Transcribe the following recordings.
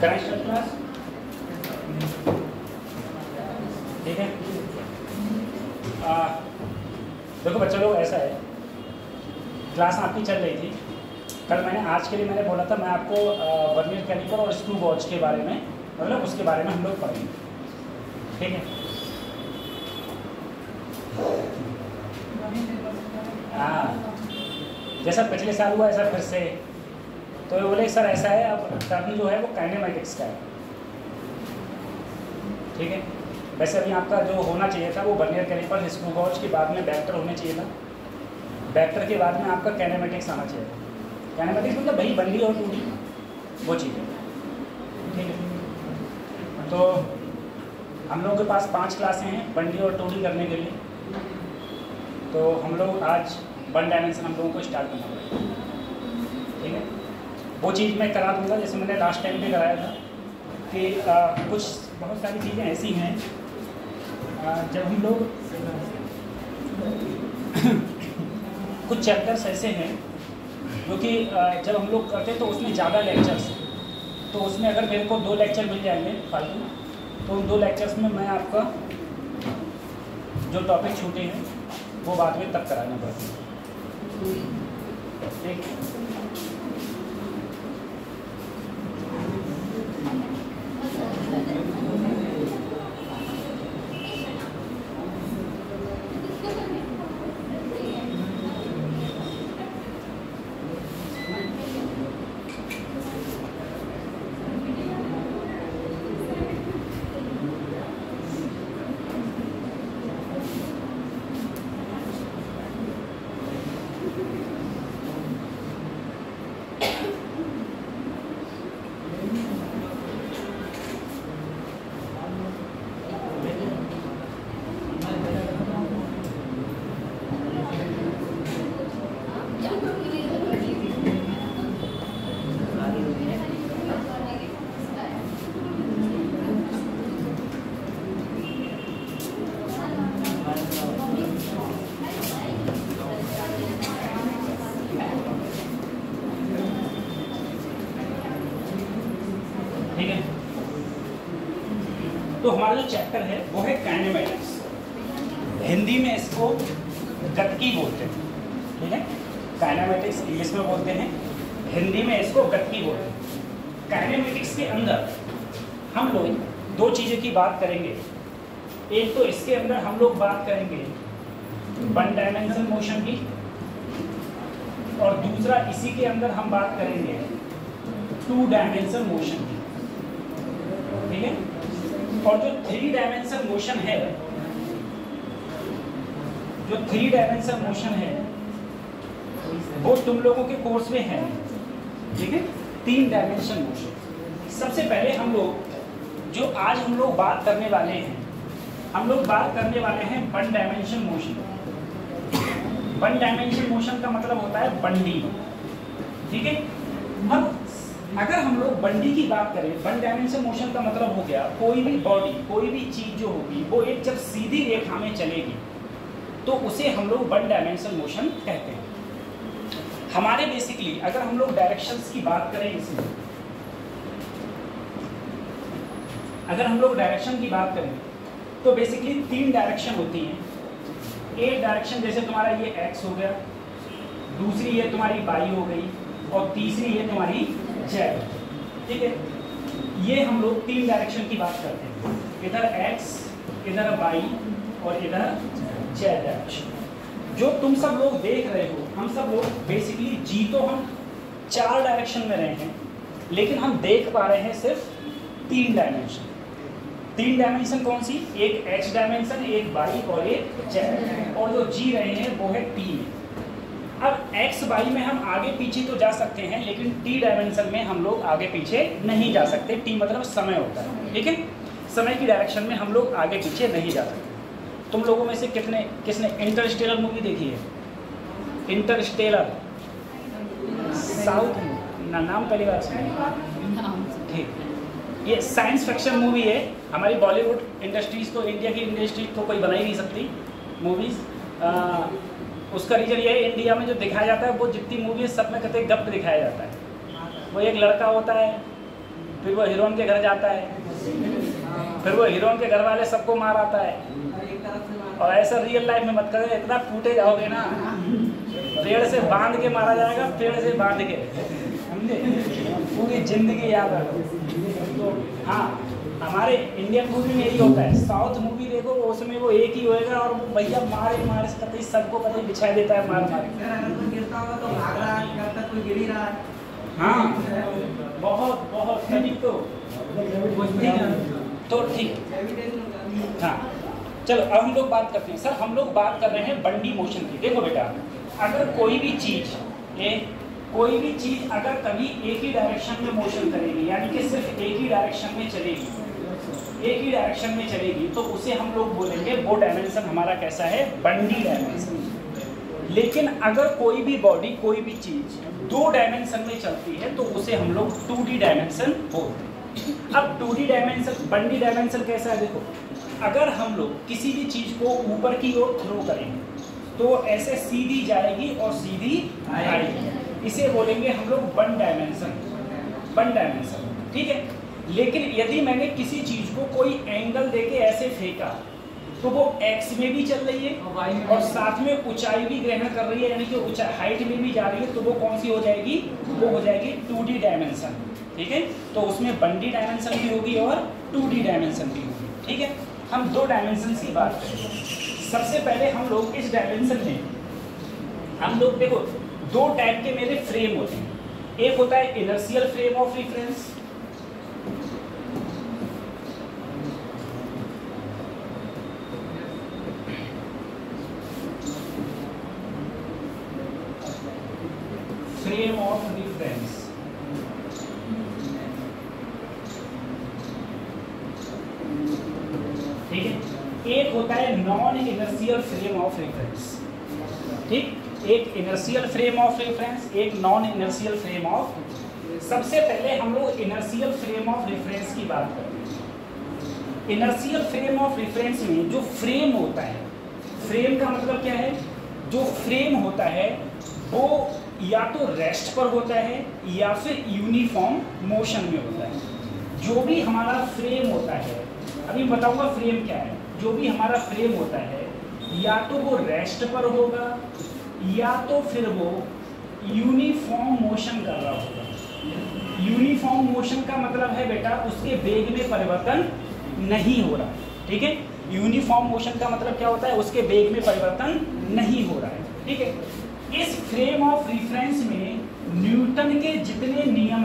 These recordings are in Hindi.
करें स्टार्ट क्लास? ठीक है। देखो बच्चों लोग, ऐसा है, क्लास आपकी चल रही थी। कल मैंने आज के लिए मैंने बोला था मैं आपको वर्नियर कैलिपर और स्क्रू वॉच के बारे में, मतलब उसके बारे में हम लोग पढ़ेंगे। ठीक है। हाँ, जैसा पिछले साल हुआ ऐसा फिर से। तो ये बोले सर ऐसा है, अब टर्म जो है वो काइनेमेटिक्स का है। ठीक है। वैसे अभी आपका जो होना चाहिए था वो वर्नियर कैलिपर स्क्रू गॉज के बाद में वेक्टर होने चाहिए था। वेक्टर के बाद में आपका काइनेमेटिक्स आना चाहिए था। काइनेमेटिक्स मतलब वही 1D और 2D वो चीज़ है। ठीक है। तो हम लोगों के पास 5 क्लासें हैं 1D और 2D करने के लिए। तो हम लोग आज 1 डायमेंशन हम लोगों को स्टार्ट करना पड़ेगा। ठीक है। वो चीज़ मैं करा दूँगा जैसे मैंने लास्ट टाइम भी कराया था कि कुछ बहुत सारी चीज़ें ऐसी हैं जब हम लोग कुछ चैप्टर्स ऐसे हैं जो कि जब हम लोग करते हैं तो उसमें ज़्यादा लेक्चर्स, तो उसमें अगर मेरे को 2 लेक्चर मिल जाएंगे फालतू, तो उन 2 लेक्चर्स में मैं आपका जो टॉपिक छूटे हैं वो बाद में तब कराना पड़ता है। ठीक। तो हमारा जो चैप्टर है वो है काइनेमेटिक्स। हिंदी में इसको गतिकी बोलते हैं। ठीक है। काइनेमेटिक्स इंग्लिश में बोलते हैं, हिंदी में इसको गतिकी बोलते हैं। काइनेमेटिक्स के अंदर हम लोग 2 चीज़ों की बात करेंगे। एक तो इसके अंदर हम लोग बात करेंगे 1 डायमेंशन मोशन की, और दूसरा इसी के अंदर हम बात करेंगे 2 डायमेंशन मोशन की। ठीक है। और जो 3 डायमेंशन मोशन है, जो 3 डायमेंशन मोशन है वो तुम लोगों के कोर्स में है। ठीक है। 3 डायमेंशन मोशन। सबसे पहले हम लोग जो आज हम लोग बात करने वाले हैं, हम लोग बात करने वाले हैं 1 डायमेंशन मोशन। 1 डायमेंशन मोशन का मतलब होता है 1D। ठीक है। अब अगर हम लोग 1D की बात करें, 1 डायमेंशन मोशन का मतलब हो गया कोई भी बॉडी, कोई भी चीज जो होगी वो एक जब सीधी रेखा में चलेगी तो उसे हम लोग 1 डायमेंशन मोशन कहते हैं। हमारे बेसिकली अगर हम लोग डायरेक्शंस की बात करें, इसमें अगर हम लोग डायरेक्शन की बात करें तो बेसिकली 3 डायरेक्शन होती हैं। एक डायरेक्शन जैसे तुम्हारा ये एक्स हो गया, दूसरी ये तुम्हारी वाई हो गई, और तीसरी ये तुम्हारी जेड। ठीक है। ये हम लोग 3 डायरेक्शन की बात करते हैं, इधर एक्स, इधर वाई और इधर जेड डायरेक्शन। जो तुम सब लोग देख रहे हो, हम सब लोग बेसिकली जी तो हम 4 डायरेक्शन में रहे हैं, लेकिन हम देख पा रहे हैं सिर्फ 3 डायमेंशन। 3 डायमेंशन कौन सी? एक एक्स डायमेंशन, एक वाई और एक जेड। और जो जी रहे हैं वो है टी में। अब एक्स वाई में हम आगे पीछे तो जा सकते हैं, लेकिन टी डायमेंशन में हम लोग आगे पीछे नहीं जा सकते। टी मतलब समय होता है। ठीक है। समय की डायरेक्शन में हम लोग आगे पीछे नहीं जा सकते। तुम लोगों में से किसने इंटरस्टेलर मूवी देखी है? इंटरस्टेलर साउथ ना, नाम पहली बार सुना। ठीक। ये साइंस फिक्शन मूवी है। हमारी बॉलीवुड इंडस्ट्रीज़ तो, इंडिया की इंडस्ट्री तो कोई बना ही नहीं सकती मूवीज़। उसका रीज़न ये है, इंडिया में जो दिखाया जाता है वो जितनी मूवी सब में कहते हैं गप दिखाया जाता है। वो एक लड़का होता है, फिर वो हीरोइन के घर जाता है, फिर वो हीरोइन के घर वाले सबको मार आता है। और ऐसा रियल लाइफ में मत करें, इतना टूटे जाओगे ना, पेड़ से बांध के मारा जाएगा, पेड़ से बांध के, समझे, पूरी जिंदगी याद रखो। तो हाँ, हमारे इंडियन मूवी में यही होता है। साउथ मूवी देखो, उसमें वो एक ही होएगा और वो भैया मारे मारे कतई सबको कतई बिछा देता है, मार मार। गिरता होगा तो भाग रहा है, कब तक कोई गिर ही रहा है। हाँ, बहुत बहुत तभी तो ठीक। हाँ, चलो अब हम लोग बात करते हैं। सर हम लोग बात कर रहे हैं बंडी मोशन की। देखो बेटा, अगर कोई भी चीज़ अगर कभी एक ही डायरेक्शन में मोशन करेगी, यानी कि सिर्फ एक ही डायरेक्शन में चलेगी, तो उसे हम लोग बोलेंगे वो डायमेंशन हमारा कैसा है, बंडी डायमेंशन। लेकिन अगर कोई भी बॉडी, कोई भी चीज़ 2 डायमेंशन में चलती है तो उसे हम लोग 2D डायमेंशन बोलते हैं। अब 2D डायमेंशन, बंडी डायमेंशन कैसा है, देखो अगर हम लोग किसी भी चीज़ को ऊपर की ओर थ्रो करेंगे तो ऐसे सीधी जाएगी और सीधी आएगी, इसे बोलेंगे हम लोग वन डायमेंशन, ठीक है। लेकिन यदि मैंने किसी चीज़ को कोई एंगल देके ऐसे फेंका तो वो एक्स में भी चल रही है और साथ में ऊंचाई भी ग्रहण कर रही है, यानी कि ऊंचाई हाइट में भी जा रही है, तो वो कौन सी हो जाएगी, वो हो जाएगी 2D डायमेंशन, ठीक है। तो उसमें बंडी डायमेंशन भी होगी और 2D डायमेंशन भी होगी, ठीक है। हम 2 डायमेंशन की बात करें। सबसे पहले हम लोग इस डायमेंशन में हम लोग देखो 2 टाइप के मेरे फ्रेम होते हैं। एक होता है इनर्शियल फ्रेम ऑफ रेफरेंस, ठीक है। एक होता है non inertial frame of reference, ठीक। एक इनर्शियल फ्रेम ऑफ रेफरेंस, एक नॉन इनर्शियल फ्रेम ऑफ। सबसे पहले हम लोग इनर्शियल फ्रेम ऑफ रेफरेंस की बात करते हैं। इनर्शियल फ्रेम ऑफ रेफरेंस में जो फ्रेम होता है, फ्रेम का मतलब क्या है, जो फ्रेम होता है वो या तो रेस्ट पर होता है या फिर यूनिफॉर्म मोशन में होता है। जो भी हमारा फ्रेम होता है, अभी बताऊंगा फ्रेम क्या है, जो भी हमारा फ्रेम होता है या तो वो रेस्ट पर होगा या तो फिर वो यूनिफॉर्म मोशन कर रहा होगा। यूनिफॉर्म मोशन का मतलब है बेटा उसके वेग में परिवर्तन नहीं हो रहा, ठीक है। यूनिफॉर्म मोशन का मतलब क्या होता है, उसके वेग में परिवर्तन नहीं हो रहा है, ठीक है। इस फ्रेम ऑफ रेफरेंस में न्यूटन के जितने नियम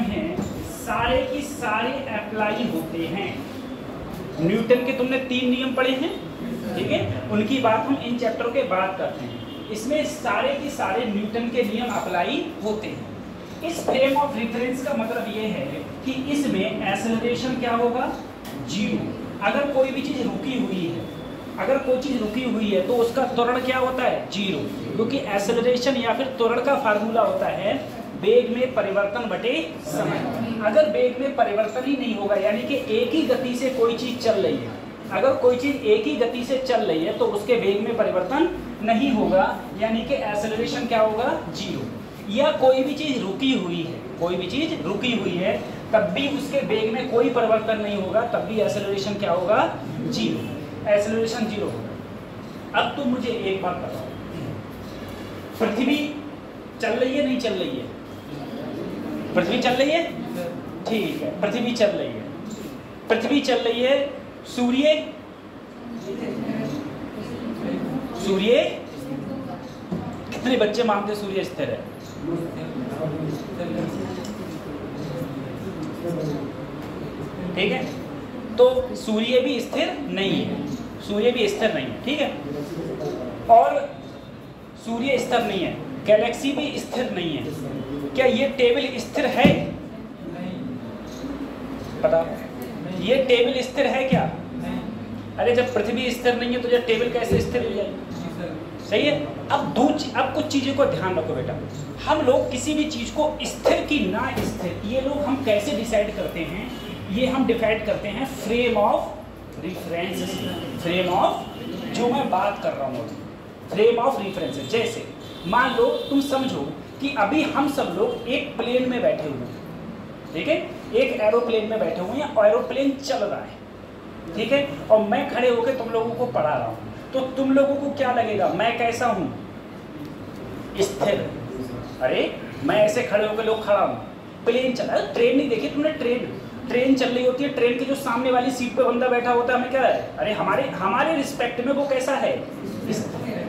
हैं सारे की सारे अप्लाई होते हैं। न्यूटन के तुमने 3 नियम पढ़े हैं, ठीक है, उनकी बात हम इन चैप्टर के बाद करते हैं। इसमें सारे के सारे न्यूटन के नियम अप्लाई होते हैं। इस फ्रेम ऑफ रेफरेंस का मतलब ये है कि इसमें एक्सेलरेशन क्या होगा, 0। अगर कोई भी चीज़ रुकी हुई है, तो उसका त्वरण क्या होता है, 0, क्योंकि एक्सेलरेशन या फिर त्वरण का फार्मूला होता है वेग में परिवर्तन बटे समय। अगर वेग में परिवर्तन ही नहीं होगा, यानी कि एक ही गति से कोई चीज़ चल रही है, अगर कोई चीज़ एक ही गति से चल रही है तो उसके वेग में परिवर्तन नहीं होगा, यानी कि एक्सेलरेशन क्या होगा, 0। या कोई भी चीज़ रुकी हुई है तब भी उसके वेग में कोई परिवर्तन नहीं होगा, तब भी एक्सेलरेशन क्या होगा, 0, एक्सेलरेशन 0 होगा। अब तुम मुझे एक बात बताओ, पृथ्वी चल रही है नहीं चल रही है, पृथ्वी चल रही है, ठीक है, पृथ्वी चल रही है। सूर्य कितने बच्चे मानते सूर्य स्थिर है, ठीक है। तो सूर्य भी स्थिर नहीं है, ठीक है। और सूर्य स्थिर नहीं है, गैलेक्सी भी स्थिर नहीं है। क्या ये टेबल स्थिर है, बताओ, ये टेबल स्थिर है क्या? अरे जब पृथ्वी स्थिर नहीं है तो जब टेबल कैसे स्थिर हो जाएगी, सही है। अब कुछ चीज़ों को ध्यान रखो बेटा, हम लोग किसी भी चीज़ को स्थिर की ना स्थिर, ये लोग हम कैसे डिसाइड करते हैं, ये हम डिसाइड करते हैं frame of reference, frame of, जो मैं बात कर रहा हूँ फ्रेम ऑफ रेफरेंस। जैसे मान लो तुम समझो कि अभी हम सब लोग एक प्लेन में बैठे हुए हैं, ठीक है, एक एरोप्लेन में बैठे हुए हैं और एरोप्लेन चल रहा है, ठीक है, और मैं खड़े होकर तुम लोगों को पढ़ा रहा हूँ, तो तुम लोगों को क्या लगेगा, मैं कैसा हूँ, स्थिर। अरे मैं ऐसे खड़े होकर लोग खड़ा हूँ, प्लेन चल रहा है, ट्रेन नहीं देखी तुमने, ट्रेन चल रही होती है, ट्रेन के जो सामने वाली सीट पे बंदा बैठा होता है, हमें क्या है, अरे हमारे रिस्पेक्ट में वो कैसा है, स्थिर।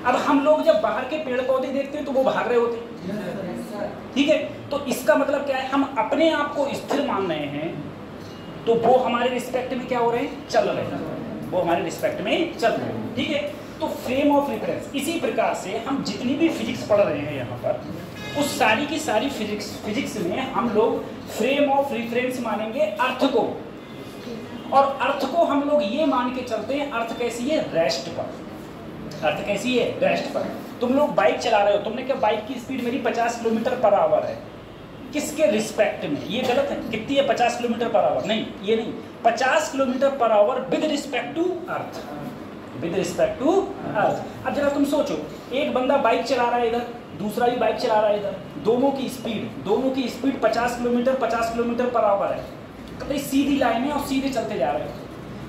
अब हम लोग जब बाहर के पेड़ पौधे देखते हैं तो वो भाग रहे होते हैं, ठीक है, तो इसका मतलब क्या है, हम अपने आप को स्थिर मान रहे हैं, तो वो हमारे रिस्पेक्ट में क्या हो रहे हैं, चल रहे हैं, वो हमारे रिस्पेक्ट में चल रहे हैं, ठीक है। तो फ्रेम ऑफ रेफरेंस, इसी प्रकार से हम जितनी भी फिजिक्स पढ़ रहे हैं यहाँ पर, उस सारी की सारी फिजिक्स में हम लोग फ्रेम ऑफ रेफरेंस मानेंगे अर्थ को, और अर्थ को हम लोग ये मान के चलते हैं, अर्थ कैसी है, रेस्ट पर। अर्थ कैसी है, रेस्ट पर। तुम लोग बाइक चला रहे हो, तुमने क्या बाइक की स्पीड मेरी 50 किलोमीटर पर आवर है, किसके रिस्पेक्ट में, ये गलत है, कितनी है 50 किलोमीटर पर आवर, नहीं ये नहीं, 50 kilometre per hour with respect to earth, with respect to earth. अब जरा तुम सोचो, एक बंदा बाइक चला रहा है इधर, दूसरा भी बाइक चला रहा है इधर, दोनों की स्पीड 50 किलोमीटर पर आवर है, कतई सीधी लाइन है और सीधे चलते जा रहे हो,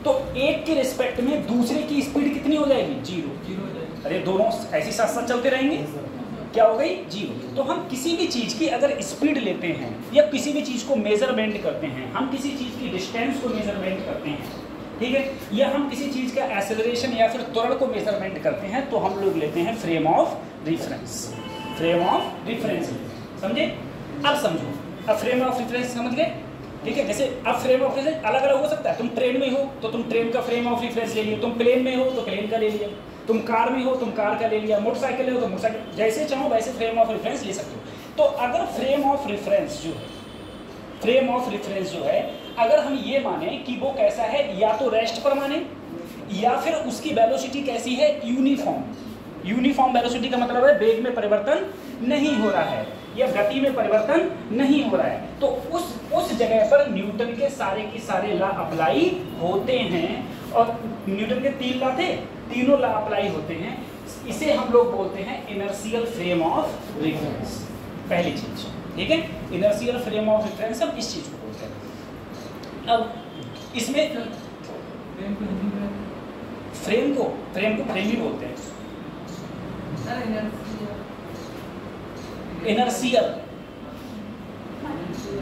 तो एक के रिस्पेक्ट में दूसरे की स्पीड कितनी हो जाएगी, जीरो। अरे दोनों ऐसे साथ साथ चलते रहेंगे, क्या हो गई, जीरो। तो हम किसी भी चीज़ की अगर स्पीड लेते हैं या किसी भी चीज़ को मेजरमेंट करते हैं, हम किसी चीज़ की डिस्टेंस को मेजरमेंट करते हैं, ठीक है, या हम किसी चीज़ का एक्सेलरेशन या फिर त्वरण को मेजरमेंट करते हैं, तो हम लोग लेते हैं frame of reference. Frame of reference समझे? अब समझो, अब फ्रेम ऑफ रेफरेंस समझ गए, ठीक है। जैसे अब फ्रेम ऑफ रेफरेंस अलग अलग हो सकता है, तुम ट्रेन में हो तो तुम ट्रेन का फ्रेम ऑफ रेफरेंस ले लिया, तुम प्लेन में हो तो प्लेन का ले लिया, तुम कार में हो तुम कार का ले लिया, मोटरसाइकिल हो तो मोटरसाइकिल, जैसे चाहो वैसे फ्रेम ऑफ रेफरेंस ले सकते हो। तो अगर फ्रेम ऑफ रेफरेंस जो है, अगर हम ये माने कि वो कैसा है, या तो रेस्ट पर माने, या फिर उसकी वेलोसिटी कैसी है, यूनिफॉर्म वेलोसिटी का मतलब है वेग में परिवर्तन नहीं हो रहा है या गति में परिवर्तन नहीं हो रहा है, तो उस जगह पर न्यूटन के सारे लॉ अप्लाई होते हैं, और न्यूटन के 3 लॉ थे, तीनों लॉ अप्लाई होते हैं। इसे हम लोग बोलते हैं इनर्शियल फ्रेम ऑफ रेफरेंस, पहली चीज, ठीक है, इनर्शियल फ्रेम ऑफ रेफरेंस हम इस चीज को बोलते हैं। अब इसमें फ्रेम को फ्रेम ही बोलते हैं। इनर्शियल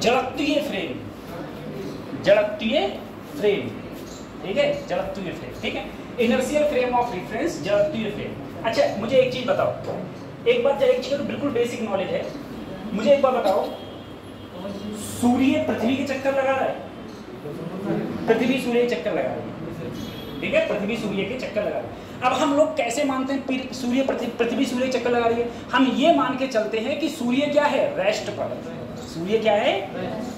जड़त्वीय फ्रेम, ठीक है, जड़त्वीय फ्रेम, ठीक है, इनर्शियल फ्रेम ऑफ रेफरेंस, जड़त्वीय फ्रेम। अच्छा मुझे एक चीज बताओ, एक चीज तो बिल्कुल बेसिक नॉलेज है, मुझे एक बार बताओ, सूर्य पृथ्वी के चक्कर लगा रहा है, पृथ्वी सूर्य के चक्कर लगा रही है, ठीक है, पृथ्वी सूर्य के चक्कर लगा रही है। अब हम लोग कैसे मानते हैं पृथ्वी सूर्य के चक्कर लगा रही है, हम ये मान के चलते हैं कि सूर्य क्या है, रेस्ट पर, सूर्य क्या है,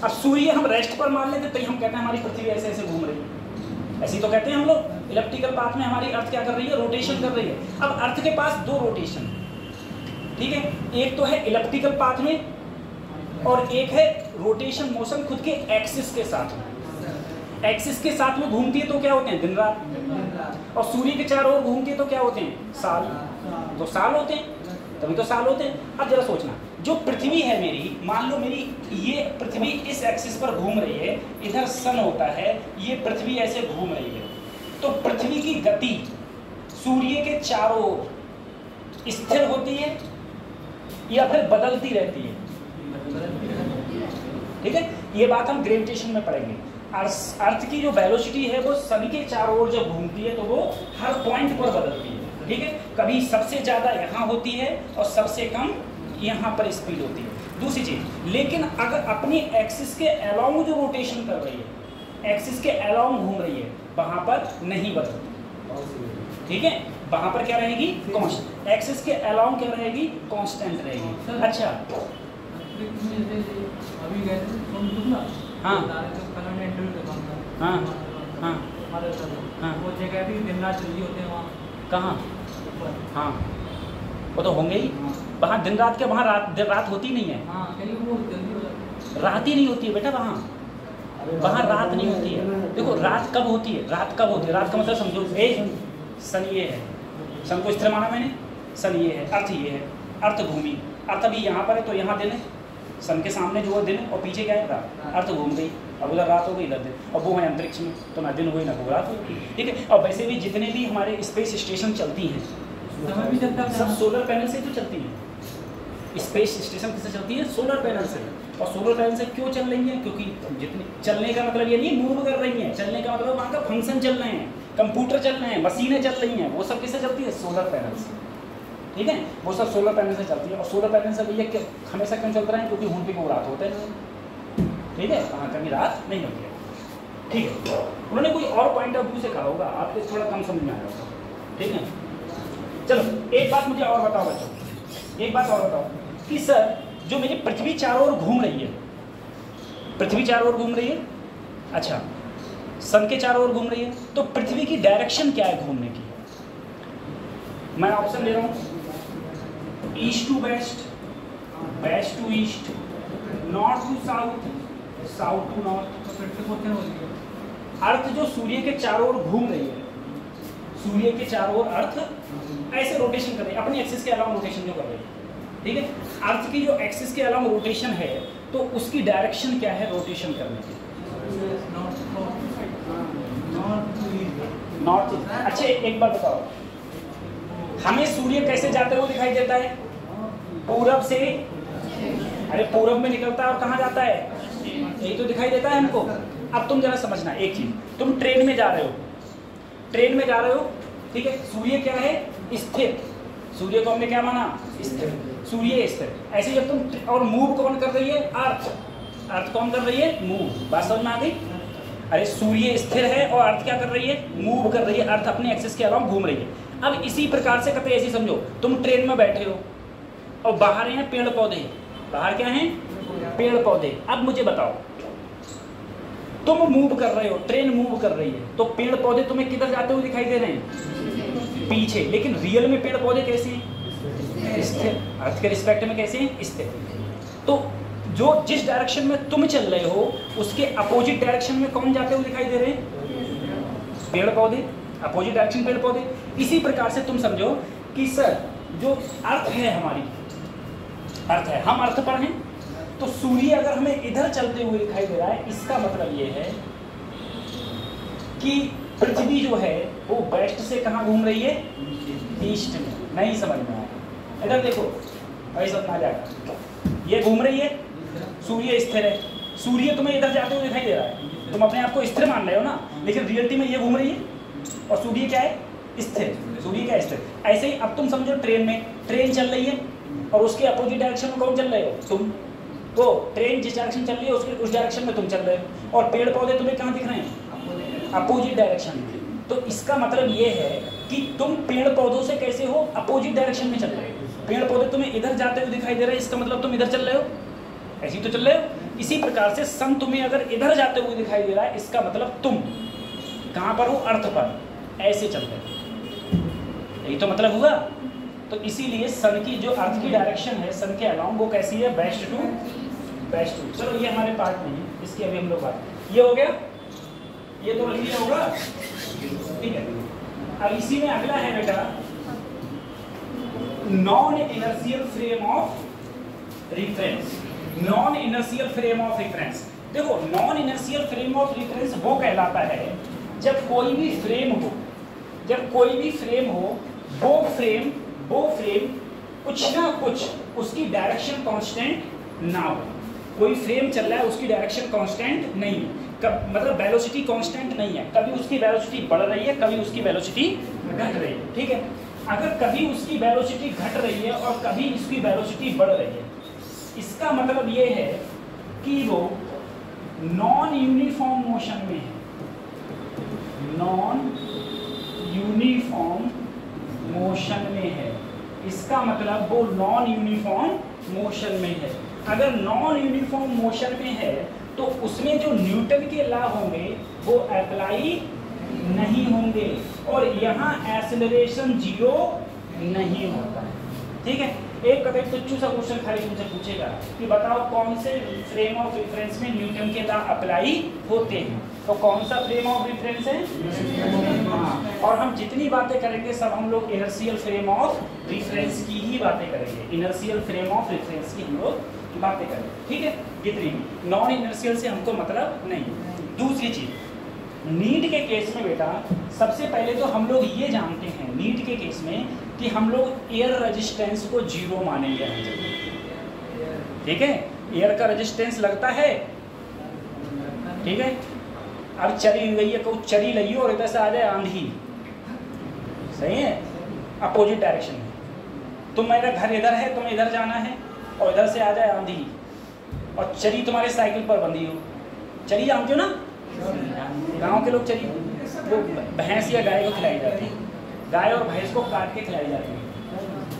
अब सूर्य हम रेस्ट पर मान लेते तो हम कहते हैं हमारी पृथ्वी ऐसे ऐसे घूम रही है, ऐसे तो कहते हैं हम लोग। इलेप्टिकल पाथ में हमारी अर्थ क्या कर रही है, रोटेशन कर रही है। अब अर्थ के पास 2 रोटेशन, ठीक है, एक तो है इलेप्टिकल पाथ में और एक है रोटेशन मोशन खुद के एक्सिस के साथ में। एक्सिस के साथ में घूमती है तो क्या होते हैं, दिन रात, और सूर्य के चारों ओर घूमती है तो क्या होते हैं, साल, तो साल होते हैं, तभी तो साल होते हैं। अब जरा सोचना, जो पृथ्वी है मेरी, मान लो मेरी ये पृथ्वी इस एक्सिस पर घूम रही है, इधर सन होता है, ये पृथ्वी ऐसे घूम रही है, तो पृथ्वी की गति सूर्य के चारों ओर स्थिर होती है या फिर बदलती रहती है, ठीक है, ये बात हम ग्रेविटेशन में पढ़ेंगे। अर्थ की जो वेलोसिटी है वो सन के चारों ओर जब घूमती है तो वो हर पॉइंट पर बदलती है, ठीक है, कभी सबसे ज़्यादा यहाँ होती है और सबसे कम यहाँ पर स्पीड होती है। दूसरी चीज़, लेकिन अगर अपनी एक्सिस के अलाउंग जो रोटेशन कर रही है, एक्सिस के अलाउंग घूम रही है, वहाँ पर नहीं बदलती, ठीक है, वहाँ पर क्या रहेगी, कांस्टेंट, एक्सिस के अलाउंग क्या रहेगी, कांस्टेंट रहेगी। अच्छा अभी गए थे हाँ हाँ हाँ हाँ, वो जगह भी दिन रात चली होते हैं वहाँ, कहाँ, हाँ वो तो होंगे ही, वहाँ दिन रात के, वहाँ रात होती नहीं है, हाँ कहीं वो जल्दी हो जाती है, रात ही नहीं होती है बेटा, वहाँ रात नहीं होती है। देखो रात कब होती है, रात का मतलब समझो, सन ये है, सन को स्थिर माना मैंने, सन ये है, अर्थ ये है, अर्थ भूमि, अर्थ अभी यहाँ पर है तो यहाँ दिन है, सन के सामने जो है दिन है और पीछे क्या है रात, अर्थ घूम गई, अब उधर रात हो गई इधर दिन, और वो है अंतरिक्ष में तो ना दिन हुई ना वो रात हुई, ठीक है। और वैसे भी जितने भी हमारे स्पेस स्टेशन चलती हैं समय भी चलता है, सब सोलर पैनल से तो चलती हैं। स्पेस स्टेशन किससे चलती है? सोलर पैनल से। और सोलर पैनल से क्यों चल रही हैं? क्योंकि जितनी चलने का मतलब ये नहीं मूव कर रही हैं, चलने का मतलब वहाँ का फंक्शन चल रहे हैं, कंप्यूटर चल रहे हैं, मशीनें चल रही हैं, वो सब किससे चलती है? सोलर पैनल से, ठीक है। वो सब सोलर पैनल से चलती है। और सोलर पैनल से भैया हमेशा क्यों चलता है? क्योंकि उन पे वो रात होते हैं, ठीक है, वहाँ कभी रात नहीं होती है, ठीक है। उन्होंने कोई और पॉइंट ऑफ व्यू से कहा होगा, आपको थोड़ा कम समझ में आया होगा, ठीक है। चलो एक बात मुझे और बताओ बच्चों, एक बात और बताओ कि सर जो मेरी पृथ्वी चारों ओर घूम रही है, पृथ्वी चारों ओर घूम रही है, अच्छा सन के चारों ओर घूम रही है, तो पृथ्वी की डायरेक्शन क्या है घूमने की? मैं ऑप्शन दे रहा हूँ, east to west, west to east, north to south, south to north. Earth जो सूर्य के चारों ओर घूम रही है, सूर्य के चारों ओर अर्थ ऐसे रोटेशन कर रही है, अपनी एक्सिस के अलावा रोटेशन जो कर रही है, ठीक है। अर्थ की जो एक्सिस के अलावा रोटेशन है तो उसकी डायरेक्शन क्या है रोटेशन करने की? नॉर्थ। अच्छा एक बार बताओ, हमें सूर्य कैसे जाते हुए दिखाई देता है? पूरब से, अरे पूरब में निकलता है और कहाँ जाता है? यही तो दिखाई देता है हमको। अब तुम जरा समझना एक चीज, तुम ट्रेन में जा रहे हो, ट्रेन में जा रहे हो, ठीक है, सूर्य क्या है? स्थिर, सूर्य को हमने क्या माना? स्थिर, सूर्य स्थिर। ऐसे जब तुम, और मूव कौन कर रही है? अर्थ, अर्थ कौन कर रही है? मूव। बात समझ में आ गई? अरे सूर्य स्थिर है और अर्थ क्या कर रही है? मूव कर रही है, अर्थ अपने एक्सिस के अलावा घूम रही है। अब इसी प्रकार से कहते ऐसे समझो, तुम ट्रेन में बैठे हो और बाहर हैं पेड़ पौधे, बाहर क्या हैं? पेड़ पौधे। अब मुझे बताओ, तुम मूव कर रहे हो, ट्रेन मूव कर रही है, तो पेड़ पौधे तुम्हें किधर जाते हुए दिखाई दे रहे हैं? पीछे। लेकिन रियल में पेड़ पौधे कैसे हैं? स्थिर, अर्थ के रिस्पेक्ट में कैसे हैं? स्थिर। तो जो जिस डायरेक्शन में तुम चल रहे हो उसके अपोजिट डायरेक्शन में कौन जाते हुए दिखाई दे रहे हैं? पेड़ पौधे। अपोजिट डायरेक्शन पेड़ पौधे। इसी प्रकार से तुम समझो कि सर जो अर्थ है, हमारी अर्थ है, हम अर्थ पर हैं, तो सूर्य अगर हमें इधर चलते हुए दिखाई दे रहा है, इसका मतलब ये है कि पृथ्वी जो है वो वेस्ट से कहाँ घूम रही है? ईस्ट में। नहीं समझ में आया? इधर देखो, ऐसा समझ आ जाएगा। ये घूम रही है, सूर्य स्थिर है, सूर्य तुम्हें इधर जाते हुए दिखाई दे रहा है, तुम अपने आप को स्थिर मान रहे हो ना, लेकिन रियलिटी में ये घूम रही है और सूर्य क्या है? स्थिर। सूर्य क्या है? स्थिर। ऐसे ही अब तुम समझो ट्रेन में, ट्रेन चल रही है और उसके अपोजिट डायरेक्शन में कौन चल रहे हो? तुम। तो ट्रेन जिस डायरेक्शन चल रही है उसके उस डायरेक्शन में तुम चल रहे हो, और पेड़ पौधे तुम्हें कहाँ दिख रहे हैं? अपोजिट डायरेक्शन में। तो इसका मतलब ये है कि तुम पेड़ पौधों से कैसे हो? अपोजिट डायरेक्शन में चल रहे हो। पेड़ पौधे तुम्हें इधर जाते हुए दिखाई दे रहे हैं, इसका मतलब तुम इधर चल रहे हो, ऐसे ही तो चल रहे हो। इसी प्रकार से सन तुम्हें अगर इधर जाते हुए दिखाई दे रहा है, इसका मतलब तुम कहाँ पर हो? अर्थ पर, ऐसे चल रहे हो, यही तो मतलब हुआ। तो इसीलिए सन की जो अर्थ की डायरेक्शन है सन के अलाउंग, वो कैसी है? वेस्ट टू वेस्ट टू। चलो ये हमारे पार्ट नहीं है, इसकी अभी हम लोग बात, ये हो गया, ये तो क्लियर होगा, ठीक है। अब इसी में अगला है बेटा non inertial frame of reference. Non inertial frame of reference, देखो non inertial frame of reference वो कहलाता है जब कोई भी फ्रेम हो, जब कोई भी फ्रेम हो, वो फ्रेम कुछ ना कुछ उसकी डायरेक्शन कांस्टेंट ना हो। कोई फ्रेम चल रहा है, उसकी डायरेक्शन कांस्टेंट नहीं है, मतलब वेलोसिटी कांस्टेंट नहीं है, कभी उसकी वेलोसिटी बढ़ रही है, कभी उसकी वेलोसिटी घट रही है, ठीक है। अगर कभी उसकी वेलोसिटी घट रही है और कभी उसकी वेलोसिटी बढ़ रही है, इसका मतलब ये है कि वो नॉन यूनिफॉर्म मोशन में है, नॉन यूनिफॉर्म मोशन में है। इसका मतलब वो नॉन यूनिफॉर्म मोशन में है। अगर नॉन यूनिफॉर्म मोशन में है तो उसमें जो न्यूटन के लॉ होंगे वो अप्लाई नहीं होंगे, और यहाँ एक्सेलरेशन जीरो नहीं होता है, ठीक है। एक कभी तुच्छ सा क्वेश्चन खाली तुमसे पूछेगा कि बताओ कौन से फ्रेम ऑफ रेफरेंस में न्यूटन के लॉ अप्लाई होते हैं, तो कौन सा फ्रेम ऑफ रेफरेंस है? हाँ, और हम जितनी बातें करेंगे सब हम लोग इनर्शियल फ्रेम ऑफ रेफरेंस की ही बातें करेंगे, इनर्शियल फ्रेम ऑफ रेफरेंस की हम लोग बातें करेंगे, ठीक है। कितनी नॉन इनर्शियल से हमको मतलब नहीं। दूसरी चीज, नीड के केस में बेटा सबसे पहले तो हम लोग ये जानते हैं नीड के केस में कि हम लोग एयर रेजिस्टेंस को 0 मानेंगे, ठीक है। एयर का रेजिस्टेंस लगता है, ठीक है। अब चली गई है, कहूँ चली लगी और इधर से आ जाए आंधी, सही है, अपोजिट डायरेक्शन में, तो मेरा घर इधर है, तुम्हें इधर जाना है, और इधर से आ जाए आंधी और चरी तुम्हारे साइकिल पर बंधी हो। चरी जानते हो ना, गांव के लोग चरी वो भैंस या गाय को खिलाई जाती है, गाय और भैंस को काट के खिलाई जाती है,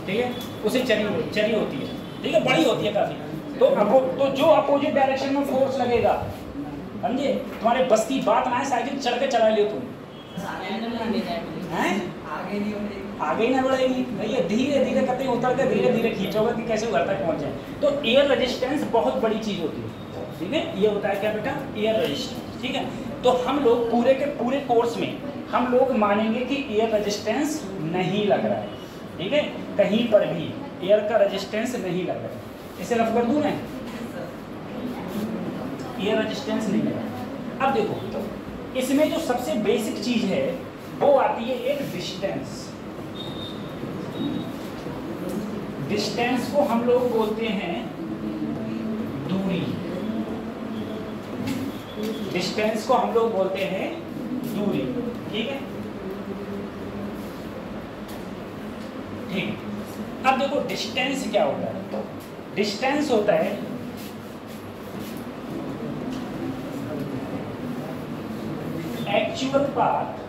ठीक है, उसे चरी होती है, ठीक है, बड़ी होती है काफ़ी। तो जो अपोजिट डायरेक्शन में फोर्स लगेगा, समझे, तुम्हारे बस की बात ना है, साइकिल चढ़ के चला लियो तुम, आगे ही ना बढ़ेगी भैया, धीरे धीरे करते उतर के धीरे धीरे खींचोगे कि कैसे घर तक पहुंच जाए। तो एयर रेजिस्टेंस बहुत बड़ी चीज होती है, ठीक है। ये होता है क्या बेटा, एयर रेजिस्टेंस, ठीक है। तो हम लोग पूरे के पूरे कोर्स में हम लोग मानेंगे कि एयर रेजिस्टेंस नहीं लग रहा है, ठीक है, कहीं पर भी एयर का रेजिस्टेंस नहीं लग रहा है। इसे रफ कर दूं मैं, एयर रेजिस्टेंस नहीं लग रहा। अब देखो इसमें जो सबसे बेसिक चीज है वो आती है एक डिस्टेंस। डिस्टेंस को हम लोग बोलते हैं दूरी, डिस्टेंस को हम लोग बोलते हैं दूरी, ठीक है, ठीक। अब देखो डिस्टेंस क्या होता है, डिस्टेंस होता है actual path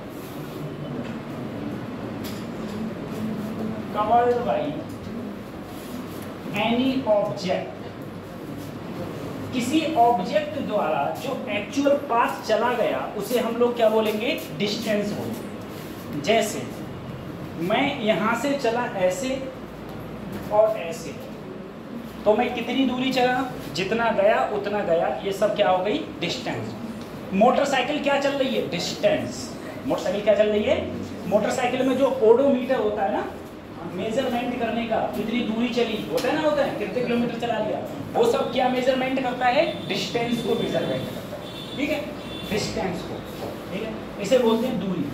covered by any object, किसी ऑब्जेक्ट द्वारा जो एक्चुअल पाथ चला गया उसे हम लोग क्या बोलेंगे, डिस्टेंस बोलेंगे। जैसे मैं यहां से चला ऐसे और ऐसे, तो मैं कितनी दूरी चला, जितना गया उतना गया, ये सब क्या हो गई, डिस्टेंस। मोटरसाइकिल क्या चल रही है, डिस्टेंस। मोटरसाइकिल क्या चल रही है, मोटरसाइकिल में जो ओडोमीटर होता है ना, मेजरमेंट करने का, कितनी दूरी चली, होता है ना, होता है, कितने किलोमीटर चला लिया, वो सब क्या मेजरमेंट करता है, डिस्टेंस को मेजरमेंट करता है, ठीक है, डिस्टेंस को, ठीक है, इसे बोलते हैं दूरी।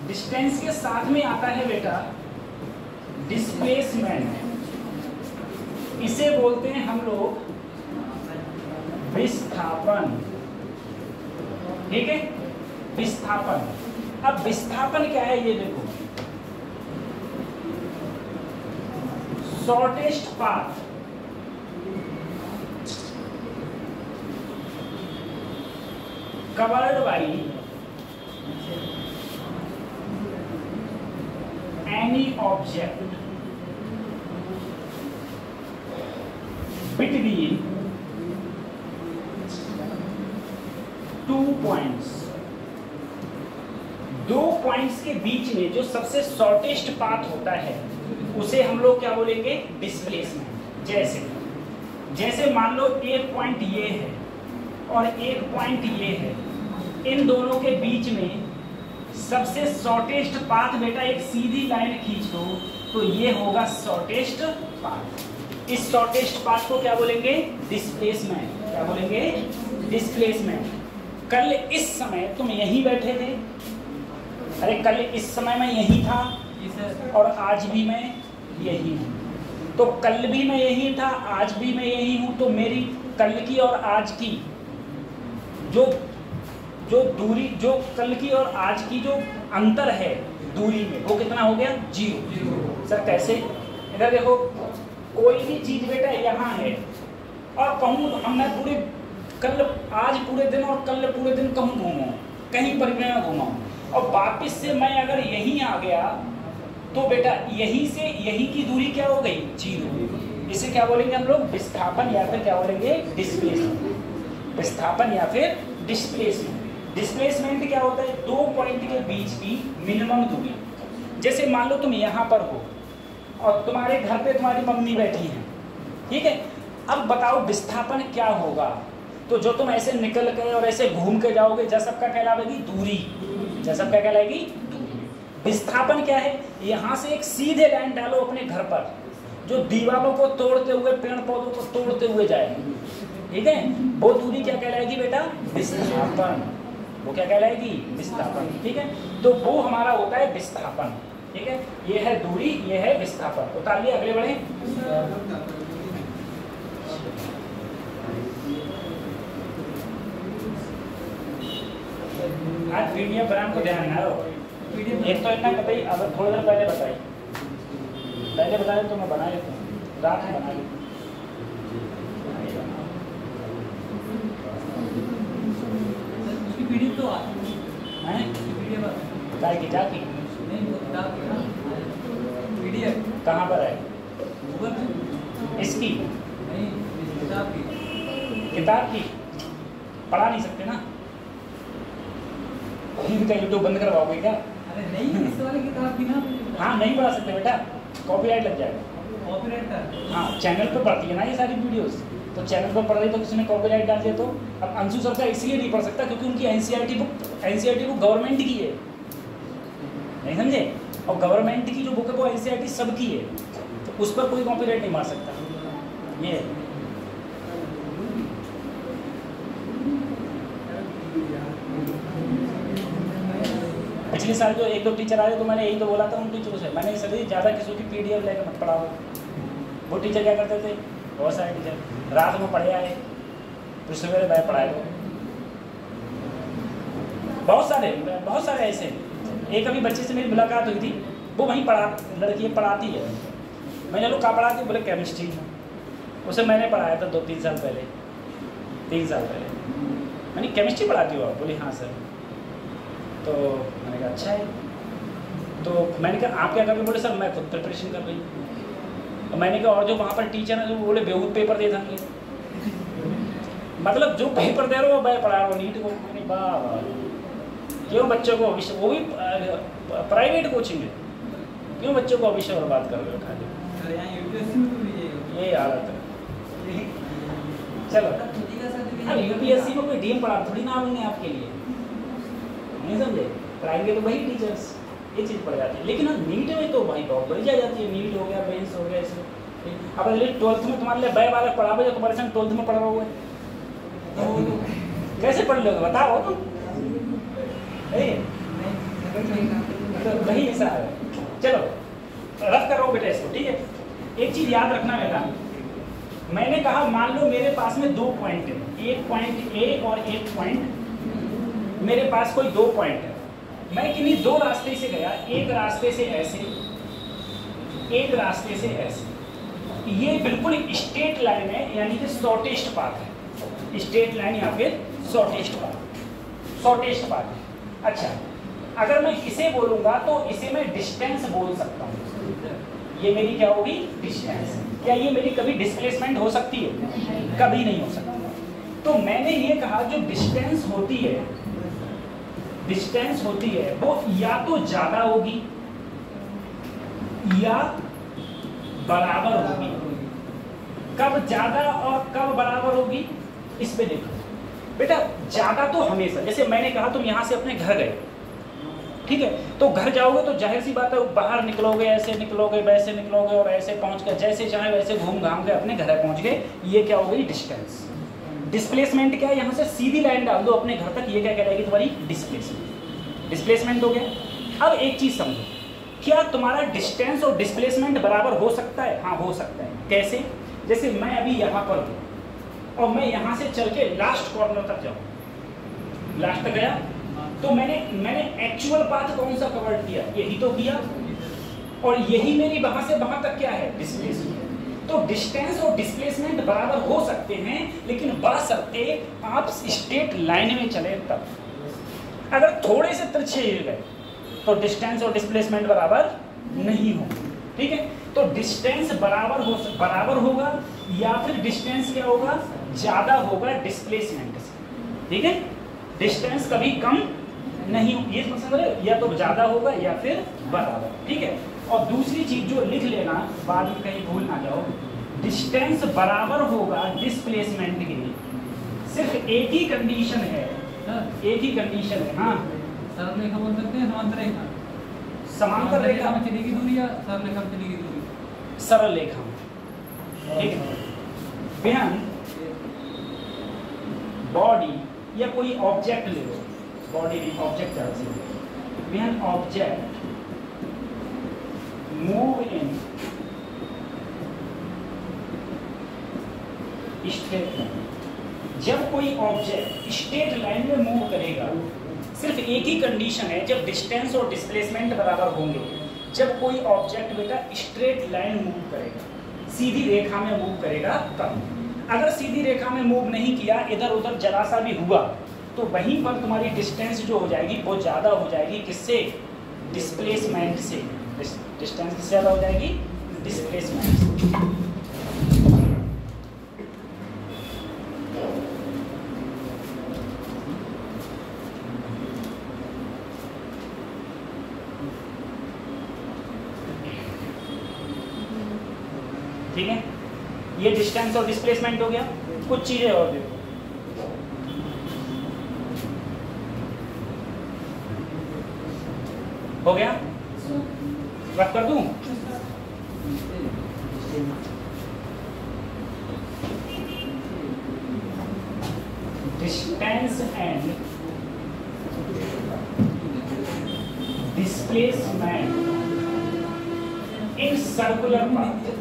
डिस्टेंस के साथ में आता है बेटा डिस्प्लेसमेंट, इसे बोलते हैं हम लोग विस्थापन, ठीक है, विस्थापन। अब विस्थापन क्या है ये देखो, shortest path covered by any object between 2 points, 2 points के बीच में जो सबसे शॉर्टेस्ट पाथ होता है उसे हम लोग क्या बोलेंगे, डिस्प्लेसमेंट। जैसे मान लो एक पॉइंट ये है और एक पॉइंट ये है, इन दोनों के बीच में सबसे शॉर्टेस्ट पाथ बेटा एक सीधी लाइन खींच दो तो ये होगा शॉर्टेस्ट पाथ। इस शॉर्टेस्ट पाथ को क्या बोलेंगे, डिस्प्लेसमेंट। क्या बोलेंगे, डिस्प्लेसमेंट। कल इस समय तुम यहीं बैठे थे, अरे कल इस समय मैं यहीं था और आज भी मैं यही हूँ, तो कल भी मैं यही था, आज भी मैं यही हूँ, तो मेरी कल की और आज की जो दूरी, जो कल की और आज की जो अंतर है दूरी में, वो कितना हो गया, 0। सर कैसे, इधर देखो, कोई भी चीज बेटा यहाँ है और कहूँ हमने पूरे कल आज पूरे दिन और कल पूरे दिन कहूँ घूमा, कहीं परिक्रमा घूमा, और वापिस से मैं अगर यहीं आ गया तो बेटा यहीं से यहीं की दूरी क्या हो गई, 0। इसे क्या बोलेंगे हम लोग, विस्थापन या फिर क्या बोलेंगे, डिस्प्लेसमेंट। विस्थापन या फिर डिस्प्लेसमेंट। डिस्प्लेसमेंट क्या होता है, 2 पॉइंट के बीच की मिनिमम दूरी। जैसे मान लो तुम यहाँ पर हो और तुम्हारे घर पे तुम्हारी मम्मी बैठी हैं, ठीक है, अब बताओ विस्थापन क्या होगा। तो जो तुम ऐसे निकल के और ऐसे घूम के जाओगे जब सबका कहलाएगी दूरी, जब सबका कहलाएगी दूरी। विस्थापन क्या है? यहाँ से एक सीधे लाइन डालो अपने घर पर जो दीवारों को तोड़ते हुए, पेड़ पौधों को तोड़ते हुए जाएगी, ठीक है, वो दूरी क्या कहलाएगी बेटा? विस्थापन। वो क्या कहलाएगी? विस्थापन, ठीक है। तो वो हमारा होता है विस्थापन, ठीक है। ये है दूरी, ये है विस्थापन। उतार लिए, अगले बढ़े। आज पीडीएफ बनाने को ध्यान ना रहो। एक तो इतना कतई अगर थोड़ी देर पहले बताई, पहले बताए तो मैं बना लेता हूँ, रात में बना लेता हूँ। उसकी पीडीएफ तो आती है, पीडीएफ काय की जा की नहीं, वो किताब की ना पीडीएफ कहाँ पर है? गूगल में। इसकी नहीं, किताब की। किताब की पढ़ा नहीं सकते ना, इनका यूट्यूब बंद करवाओगे क्या? अरे नहीं, इस वाली किताब की ना। हाँ नहीं पढ़ा सकते बेटा, कॉपीराइट लग जाएगा। कॉपीराइट का? हाँ, चैनल पे पढ़ती है ना ये सारी वीडियोस, तो चैनल पर पढ़ रही तो किसी ने कॉपीराइट डाल दिया तो। अब अंशु सर का इसलिए नहीं पढ़ सकता क्योंकि उनकी एनसीईआरटी बुक गवर्नमेंट की है, नहीं समझे? और गवर्नमेंट की जो बुक है वो एनसीईआरटी सबकी है, तो उस पर कोई कॉपीराइट नहीं मार सकता। ये पिछले साल जो एक दो टीचर आए तो मैंने यही तो बोला था उन टीचरों से, मैंने सर ज़्यादा किसी की पीडीएफ लेकर मत पढ़ाओ। वो टीचर क्या करते थे, बहुत सारे टीचर रात में पढ़े आए फिर सवेरे बैठ पढ़ाए दो। बहुत सारे ऐसे। एक अभी बच्चे से मेरी मुलाकात हुई थी, वो वहीं लड़की पढ़ाती है। मैंने लोग कहाँ पढ़ाती? बोले केमिस्ट्री में। उसे मैंने पढ़ाया था 3 साल पहले। मैंने केमिस्ट्री पढ़ाती हो आप? बोली हाँ सर। तो मैंने कहा अच्छा है। तो मैंने कहा आप क्या कर रहे? बोले सर मैं खुद प्रिपरेशन कर रही हूँ। मैंने कहा और जो वहाँ पर टीचर हैं जो बोले बेहूद पेपर दे देंगे, मतलब जो पेपर दे रहे हो मैं पढ़ा रहा हूँ नीट को। मैंने वाह, क्यों बच्चों को वो भी प्राइवेट कोचिंग है, क्यों बच्चों को अविष्य बर्बाद कर रहे हो खाली? ये हालत है। चलो अब यूपीएससी में कोई डीएम पढ़ा थोड़ी ना आएंगे आपके लिए, नहीं समझे? पढ़ाएंगे तो वही टीचर्स, ये चीज़ पढ़ जाती है। लेकिन नीट में तो भाई बहुत बड़ी जा जाती है। नीट हो गया, बेंस हो गया, इसमें अब अगले 12th में तुम्हारे लिए बैग वाला पढ़ा जो तुम्हारे संग 12th में पढ़ रहा हुआ है कैसे पढ़ लोगे बताओ तुम? तो वही ऐसा है। चलो रफ कर रहा हूँ बेटा इसको, ठीक है। एक चीज़ याद रखना बेटा, मैंने कहा मान लो मेरे पास में 2 पॉइंट है, एक पॉइंट ए और एक पॉइंट, मेरे पास कोई 2 पॉइंट है। मैं किन्हीं 2 रास्ते से गया, एक रास्ते से ऐसे, एक रास्ते से ऐसे। ये बिल्कुल स्ट्रेट लाइन है, यानी कि शॉर्टेस्ट पाथ है। स्ट्रेट लाइन या फिर शॉर्टेस्ट पाथ है। अच्छा, अगर मैं इसे बोलूंगा तो इसे मैं डिस्टेंस बोल सकता हूँ। ये मेरी क्या होगी? डिस्टेंस। क्या ये मेरी कभी डिस्प्लेसमेंट हो सकती है? कभी नहीं हो सकती। तो मैंने ये कहा जो डिस्टेंस होती है वो या तो ज्यादा होगी या बराबर होगी। कब ज्यादा और कब बराबर होगी इस पे देखो बेटा। ज्यादा तो हमेशा, जैसे मैंने कहा तुम यहां से अपने घर गए, ठीक है, तो घर जाओगे तो जाहिर सी बात है बाहर निकलोगे, ऐसे निकलोगे, वैसे निकलोगे और ऐसे पहुंच कर जैसे चाहे वैसे घूम घाम के अपने घर पहुंच गए। ये क्या हो गई? डिस्टेंस। डिस्प्लेसमेंट क्या है? यहाँ से सीधी लाइन डाल दो अपने घर तक, ये क्या कहलाएगी? तुम्हारी डिस्प्लेसमेंट हो गया। अब एक चीज समझो, क्या तुम्हारा डिस्टेंस और डिस्प्लेसमेंट बराबर हो सकता है? हाँ हो सकता है। कैसे? जैसे मैं अभी यहाँ पर हूँ और मैं यहाँ से चल के लास्ट कॉर्नर तक जाऊँ, लास्ट तक गया तो मैंने एक्चुअल पाथ कौन सा कवर किया? यही तो किया, और यही मेरी वहां से वहां तक क्या है? डिस्प्लेसमेंट। तो डिस्टेंस और डिस्प्लेसमेंट बराबर हो सकते हैं, लेकिन बशर्ते आप स्ट्रेट लाइन में चले तब। अगर थोड़े से तिरछे गए तो डिस्टेंस और डिस्प्लेसमेंट बराबर नहीं होंगे, ठीक है। तो डिस्टेंस बराबर होगा या फिर डिस्टेंस क्या होगा? ज्यादा होगा डिस्प्लेसमेंट से, ठीक है। डिस्टेंस कभी कम नहीं, ये समझ रहे हो? या तो ज्यादा होगा या फिर बराबर, ठीक है। और दूसरी चीज जो लिख लेना, बाद में कहीं भूल ना जाओ, डिस्टेंस बराबर होगा डिस्प्लेसमेंट के, सिर्फ सिर्फ एक ही कंडीशन है, एक ही कंडीशन है। हाँ, सरल रेखा बोल सकते हैं, समांतर रेखा। समांतर रेखा में चलेगी दूरी या सरल रेखा में चलेगी दूरी? सरल रेखा में, ठीक है। बेहन बॉडी या कोई ऑब्जेक्ट ले लो, बॉडी नहीं ऑब्जेक्ट ज़्यादा से, बेहन object move in straight line. जब कोई ऑब्जेक्ट स्ट्रेट लाइन में मूव करेगा, सिर्फ एक ही कंडीशन है, जब डिस्टेंस और डिस्प्लेसमेंट बराबर होंगे। जब कोई ऑब्जेक्ट बेटा स्ट्रेट लाइन मूव करेगा, सीधी रेखा में मूव करेगा तब। अगर सीधी रेखा में मूव नहीं किया, इधर उधर जरा सा भी हुआ, तो वहीं पर तुम्हारी डिस्टेंस जो हो जाएगी वो ज़्यादा हो जाएगी। किससे? डिस्प्लेसमेंट से। डिस्टेंस किससे ज़्यादा हो जाएगी? डिस्प्लेसमेंट से। ठीक है, ये डिस्टेंस और डिस्प्लेसमेंट हो गया। कुछ चीजें और देखो, हो गया, रख कर दूं? Distance and displacement in circular path.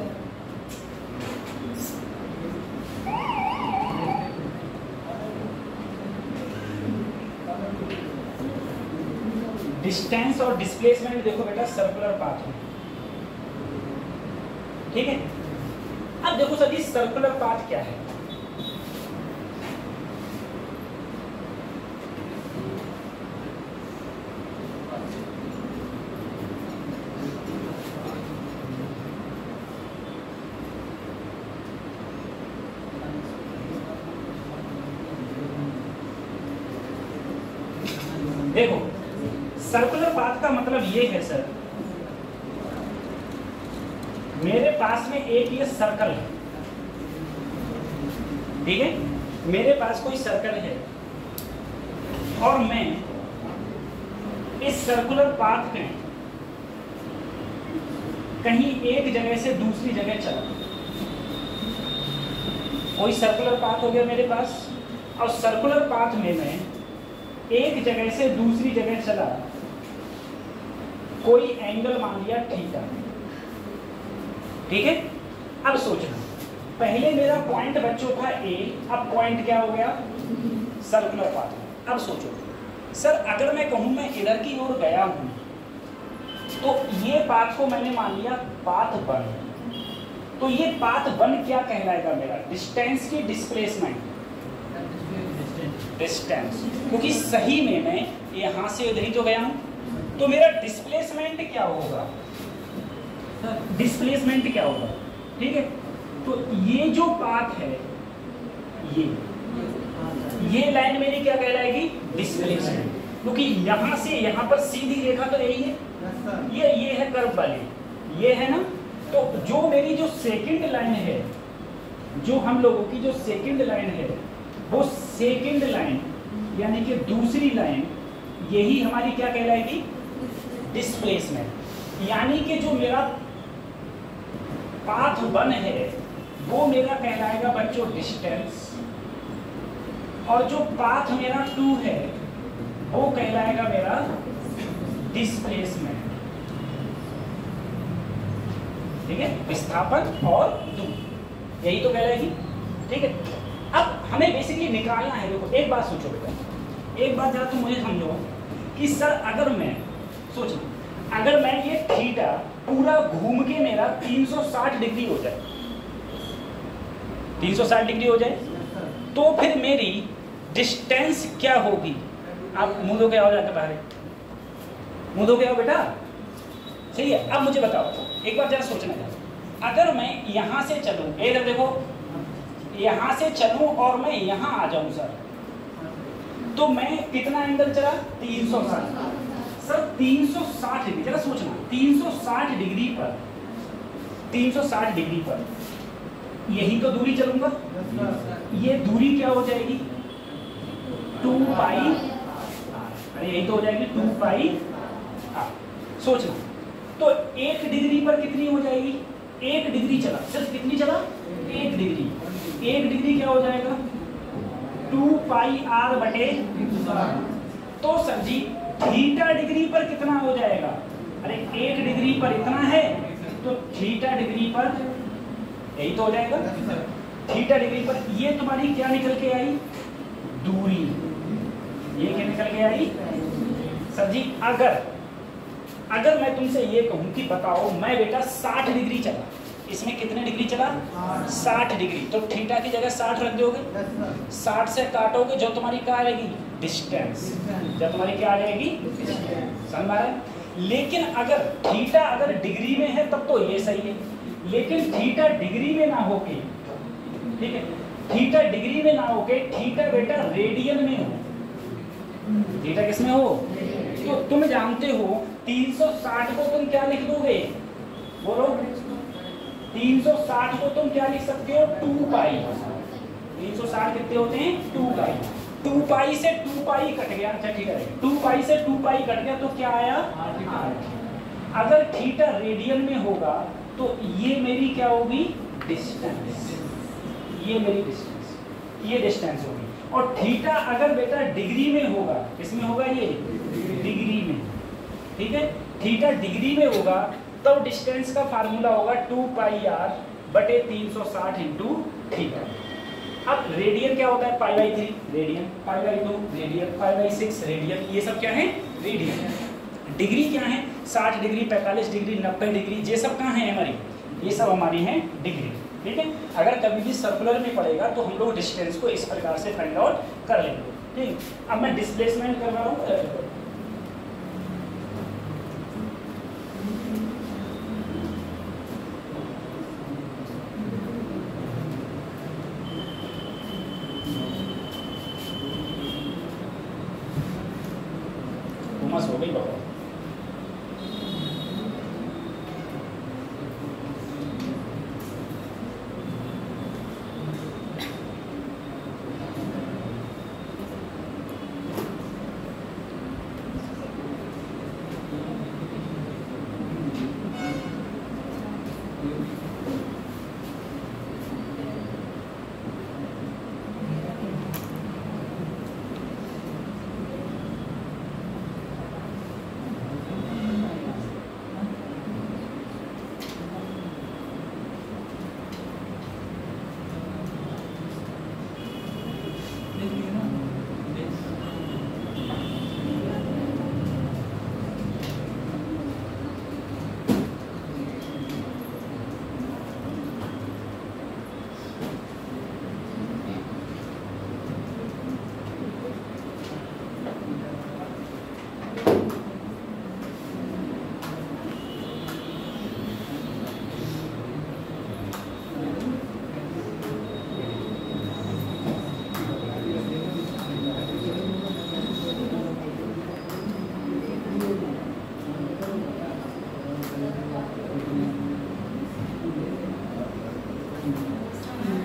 Distance और डिस्प्लेसमेंट देखो बेटा सर्कुलर पाथ में, ठीक है। अब देखो सर जी सर्कुलर पाथ क्या है? देखो सर्कुलर पाथ का मतलब ये है सर, मेरे पास में एक ये सर्कल है, ठीक है। मेरे पास कोई सर्कल है और मैं इस सर्कुलर पाथ में कहीं एक जगह से दूसरी जगह चला। कोई सर्कुलर पाथ हो गया मेरे पास, और सर्कुलर पाथ में मैं एक जगह से दूसरी जगह चला, कोई एंगल मान लिया थीटा, ठीक है। अब सोचना, पहले मेरा पॉइंट बच्चों था ए, अब पॉइंट क्या हो गया? Circular path. अब सोचो सर, अगर मैं कहूं मैं इधर की ओर गया हूं, तो ये पाथ को मैंने मान लिया पाथ 1, तो ये पाथ 1 क्या कहलाएगा मेरा? डिस्टेंस की डिस्प्लेसमेंट, डिस्टेंस, क्योंकि सही में मैं यहां से इधर ही तो गया हूं, तो मेरा डिस्प्लेसमेंट क्या होगा? डिस्प्लेसमेंट क्या होगा? ठीक है, तो ये जो पाथ है, ये लाइन मेरी क्या कहलाएगी? डिस्प्लेसमेंट, क्योंकि यहां से यहां पर सीधी रेखा तो यही है, ये है कर्व वाली, ये है ना। तो जो मेरी जो सेकंड लाइन है, जो हम लोगों की जो सेकंड लाइन है, वो सेकंड लाइन यानी कि दूसरी लाइन, यही हमारी क्या कहलाएगी? डिस्प्लेसमेंट। यानी कि जो मेरा पाथ 1 है वो मेरा कहलाएगा बच्चों डिस्टेंस, और जो पाथ मेरा 2 है वो कहलाएगा मेरा डिस्प्लेसमेंट, ठीक है। विस्थापन और दूरी, यही तो कहलाएगी, ठीक है। अब हमें बेसिकली निकालना है। देखो एक बात सोचो बेटा, एक बात जरा तुम मुझे समझो कि सर अगर मैं सोचना, अगर मैं ये थीटा पूरा घूम के मेरा 360 डिग्री हो जाए, 360 डिग्री हो जाए, तो फिर मेरी डिस्टेंस क्या होगी? आप मुंह धो के आओ, जाकर बाहर मुंह धो के आओ बेटा, सही है। अब मुझे बताओ, एक बार जरा सोचना है, अगर मैं यहां से चलूं, इधर देखो, यहां से चलूं और मैं यहां आ जाऊं सर, तो मैं कितना एंगल चला? 360। सर 360 डिग्री, जरा सोचना, 360 डिग्री पर, 360 डिग्री पर यही तो दूरी चलूंगा, ये दूरी क्या हो जाएगी? 2 पाई, अरे यही तो हो जाएगी 2 पाई आर। सोचना, तो 1 डिग्री पर कितनी हो जाएगी? 1 डिग्री चला, सिर्फ कितनी चला? 1 डिग्री। 1 डिग्री क्या हो जाएगा? 2 पाई आर बटे। तो सर जी थीटा डिग्री पर कितना हो जाएगा? अरे 1 डिग्री पर इतना है, तो थीटा डिग्री पर यही तो हो जाएगा। थीटा डिग्री पर ये तुम्हारी क्या निकल के आई? दूरी। ये क्या निकल के आई? सर जी अगर मैं तुमसे ये कहूं कि बताओ मैं बेटा 60 डिग्री चला, इसमें कितने डिग्री चला? 60 डिग्री। तो थीटा की जगह 60 रख दोगे, 60 से काटोगे, जो तुम्हारी क्या आएगी? डिस्टेंस। जो तुम्हारी क्या आ जाएगी? समझ में आ रहा है? लेकिन अगर थीटा अगर डिग्री में है तब तो ये सही है, लेकिन थीटा डिग्री में ना होके, ठीक है, थीटा डिग्री में ना होके थीटा बेटा रेडियन में हो। थीटा किस में हो? तो तुम जानते हो 360 को तुम क्या लिख दोगे? बोलो, 360 को तुम क्या लिख सकते हो? 2 पाई। 360 कितने होते हैं? 2 पाई। 2 पाई से 2 पाई कट गया, अच्छा ठीक है, 2 पाई से 2 पाई कट गया, तो क्या आया? अगर थीटा रेडियन में होगा तो ये मेरी क्या होगी? डिस्टेंस। ये मेरी डिस्टेंस, ये डिस्टेंस होगी। और थीटा अगर बेटा डिग्री में होगा, किसमें होगा? ये डिग्री में, ठीक है, थीटा डिग्री में होगा तो डिस्टेंस का फार्मूला होगा 2 पाई आर बटे 360 इंटू थीटा। अब रेडियन क्या होता है? Pi by 3 radian, pi by 2 radian, pi by 6 radian, ये सब क्या है? रेडियन। डिग्री क्या है? 60 डिग्री, 45 डिग्री, 90 डिग्री, ये सब कहाँ है हमारी? ये सब हमारी है डिग्री, ठीक है। अगर कभी भी सर्कुलर में पड़ेगा तो हम लोग डिस्टेंस को इस प्रकार से फाइंड आउट कर लेंगे, ठीक। अब मैं डिस्प्लेसमेंट कर रहा हूँ, हो गई बहुत।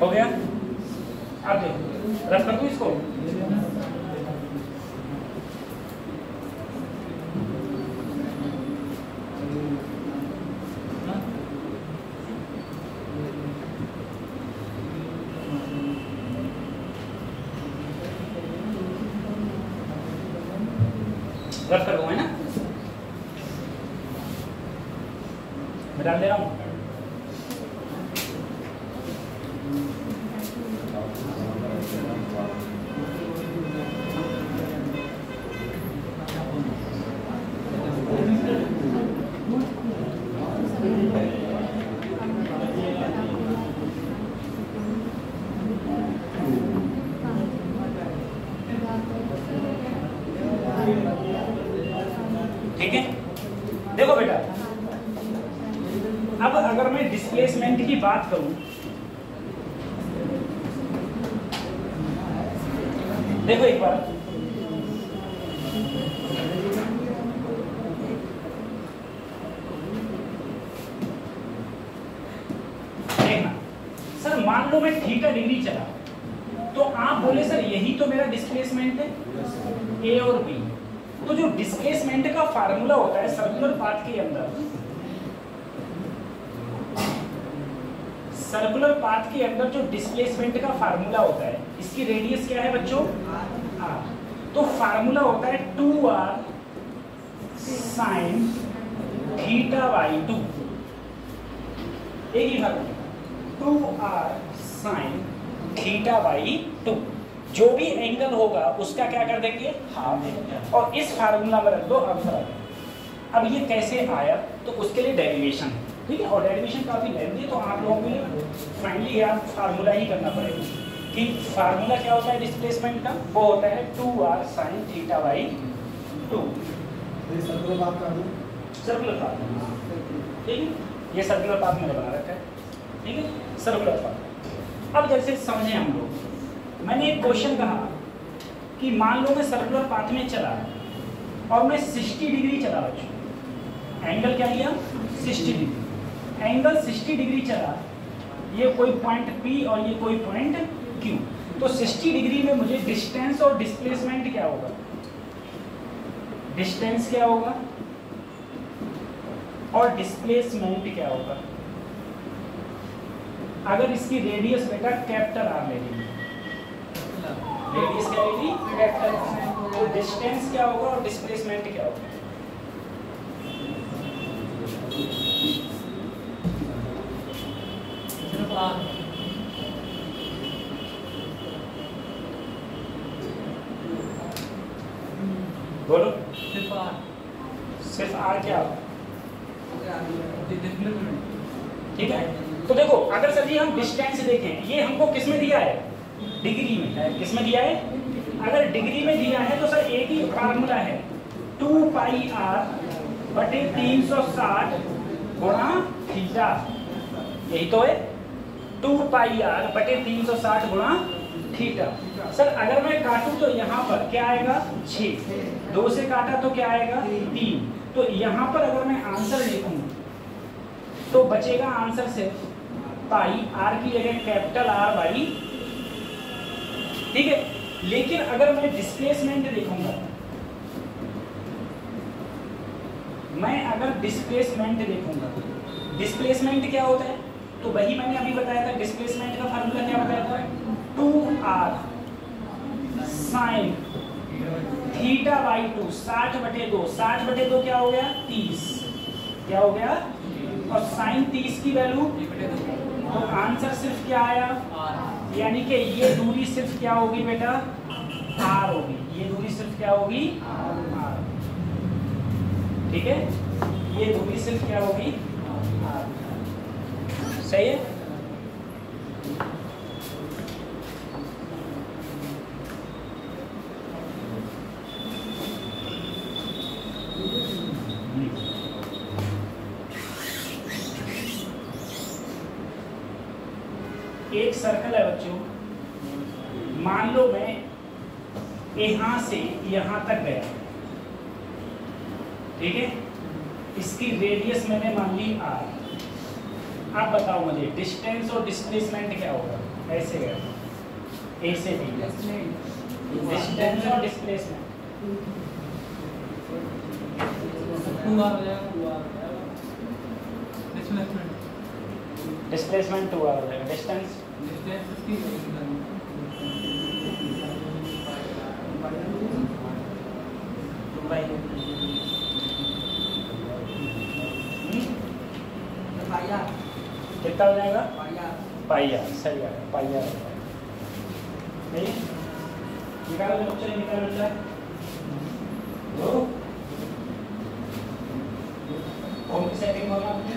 हो गया? अब देखो, रख कर दूं इसको, रख कर दूं, है ना? मैं डाल दे रहा हूं। ठीक है, देखो बेटा, अब अगर मैं डिस्प्लेसमेंट की बात करूं, देखो एक बार, देखना सर, मान लो मैं थीटा डिग्री चला तो आप बोले सर यही तो मेरा डिस्प्लेसमेंट है, ए और बी। तो जो डिस्प्लेसमेंट का फार्मूला होता है सर्कुलर पाथ के अंदर, सर्कुलर पाथ के अंदर जो डिस्प्लेसमेंट का फार्मूला होता है, इसकी रेडियस क्या है बच्चों, r। तो फार्मूला होता है 2r sin θ/2। एक ही फार्मूला 2r sin θ/2। जो भी एंगल होगा उसका क्या कर देंगे, हाफ, और इस फार्मूला में रख दो आंसर। अब ये कैसे आया तो उसके लिए डेरिवेशन, ठीक है, और डेरिवेशन काफी लेंथी है, तो आप लोगों को फाइनली यार फार्मूला ही करना पड़ेगा कि फार्मूला क्या होता है डिस्प्लेसमेंट का, वो होता है 2r sin θ/2। सर्कुलर पाथ का सर्कुलर पाथ, ठीक है, ये सर्कुलर पाथ मैंने बना रखा है, ठीक है, सर्कुलर पाथ। अब जैसे समझे हम लोग, मैंने एक क्वेश्चन कहा कि मान लो मैं सर्कुलर पाथ में चला और मैं 60 डिग्री चला बच्चों, एंगल क्या लिया 60 डिग्री, एंगल 60 डिग्री चला, ये कोई पॉइंट P और ये कोई पॉइंट Q। तो 60 डिग्री में मुझे डिस्टेंस और डिस्प्लेसमेंट क्या होगा, डिस्टेंस क्या होगा और डिस्प्लेसमेंट क्या होगा। अगर इसकी रेडियस बेटा कैपिटल R ले लीजिए, रेडियस क्या लेगी कैपिटल R, तो डिस्टेंस क्या होगा और डिस्प्लेसमेंट क्या होगा। बोलो सिर्फ R क्या होगा, ठीक है। तो देखो अगर सर जी हम डिस्टेंस देखें, ये हमको किस में दिया है, डिग्री में, किस में दिया है, अगर डिग्री में दिया है तो सर एक ही फार्मूला है 2πr/360 गुणा थीटा, यही तो है 2πr/360 गुणा थीटा। सर अगर मैं काटूं तो यहाँ पर क्या आएगा 6, 2 से काटा तो क्या आएगा 3, तो यहाँ पर अगर मैं आंसर लिखूंगा तो बचेगा आंसर से पाई, r की जगह कैपिटल R/, ठीक है। लेकिन अगर मैं डिस्प्लेसमेंट देखूंगा, मैं अगर डिस्प्लेसमेंट देखूंगा, डिस्प्लेसमेंट क्या होता है, तो वही मैंने अभी बताया था, डिस्प्लेसमेंट का फार्मूला क्या बताया था 2r sin θ/2, 60/2, 60/2 क्या हो गया 30, क्या हो गया, और sin 30 की वैल्यू, तो आंसर सिर्फ क्या आया, यानी कि ये दूरी सिर्फ क्या होगी बेटा r होगी, ये दूरी सिर्फ क्या होगी r, ठीक है, ये दूरी सिर्फ क्या होगी r, सही है। एक सर्कल है बच्चों, मान लो मैं यहाँ से यहाँ तक गया, ठीक है, इसकी रेडियस मैंने मान ली r। आप बताओ मुझे डिस्टेंस और डिस्प्लेसमेंट क्या होगा, ऐसे गया A से B, डिस्टेंस और डिस्प्लेसमेंट डिस्प्लेसमेंट 2r हो जाएगा, डिस्टेंस कितना हो जाएगा पाई/r, सही है पाई/r, सही है। निकालो बच्चे, निकालो बच्चा, होम की सेटिंग होगा मुझे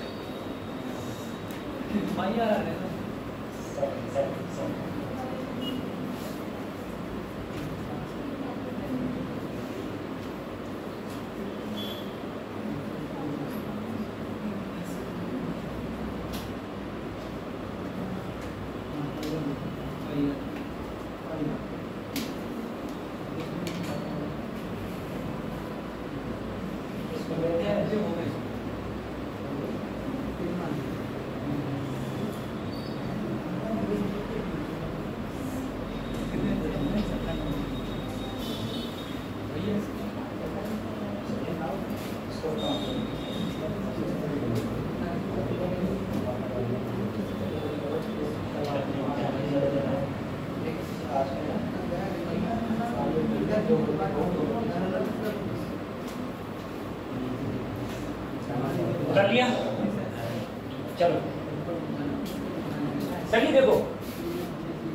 कर लिया? चलो सही देखो,